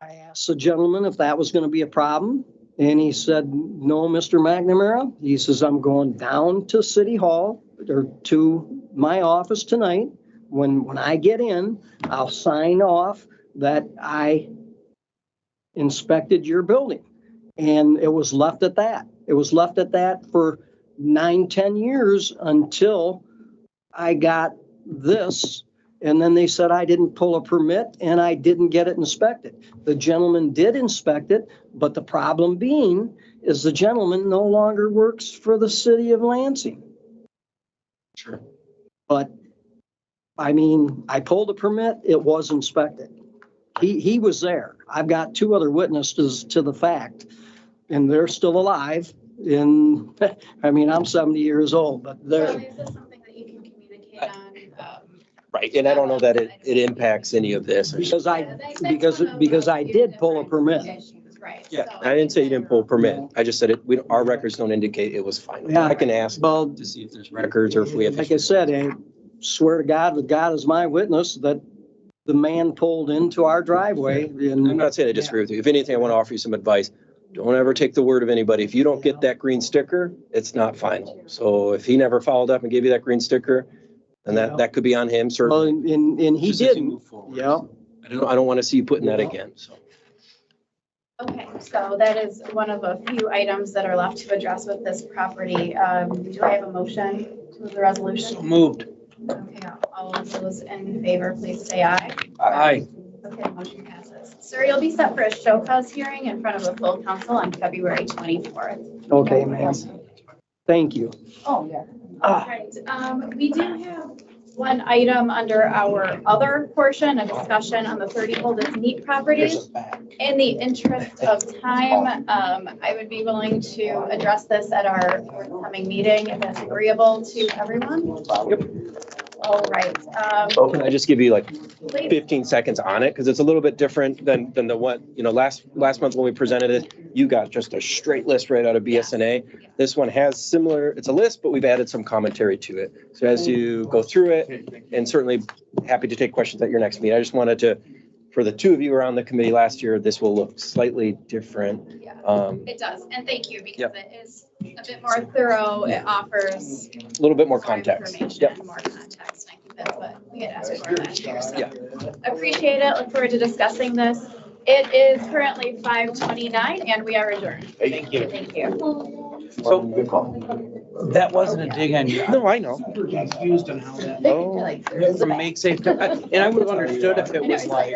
I asked the gentleman if that was going to be a problem. And he said, no, Mr. McNamara. He says, I'm going down to City Hall or to my office tonight. When I get in, I'll sign off that I inspected your building. And it was left at that. It was left at that for 9-10 years until I got this. And then they said I didn't pull a permit and I didn't get it inspected. The gentleman did inspect it, but the problem being is the gentleman no longer works for the city of Lansing. Sure. But I mean, I pulled a permit, it was inspected. He was there. I've got 2 other witnesses to the fact, and they're still alive. And I mean, I'm 70 years old, but So they're, is this something that you can communicate on? Right. And I don't know that it impacts any of this. because I did pull a permit. Right. Yeah, so- I didn't say you didn't pull a permit. I just said our records don't indicate it was final. Yeah. I can ask Well, to see if there's records or if we have. like I said, I swear to God, with God is my witness, that the man pulled into our driveway and. I'm not saying I disagree with you. If anything, I want to offer you some advice. Don't ever take the word of anybody. If you don't get that green sticker, it's not final. So if he never followed up and gave you that green sticker, then that could be on him, Well, certainly. and he Just as you didn't. move forward. Yeah. I don't want to see you putting that again, so. Okay, so that is one of a few items that are left to address with this property. Do I have a motion to move the resolution? Moved. Okay, all of those in favor, please say aye. Aye. Okay, motion passes. Sir, you'll be set for a show cause hearing in front of the full council on February 24th. Okay, ma'am. Thank you. Oh, yeah. All right, we do have one item under our other portion, a discussion on the 30 Oldest Meat properties. In the interest of time, I would be willing to address this at our forthcoming meeting if that's agreeable to everyone. All right. Oh, can I just give you like Please. 15 seconds on it? Because it's a little bit different than the one, last month when we presented it, you got just a straight list right out of BSNA. This one has similar, it's a list, but we've added some commentary to it. So as you go through it, and certainly happy to take questions at your next meeting. I just wanted to, for the 2 of you who were on the committee last year, this will look slightly different. Yeah, it does. And thank you because it is a bit more thorough. It offers A little bit more context. information, more context. I think that's what we had asked for last year. So appreciate it. Look forward to discussing this. It is currently 5:29 and we are adjourned. Thank you. Thank you. So that wasn't a dig on you. No, I know. Confused on how that, from make safe, and I would have understood if it was like,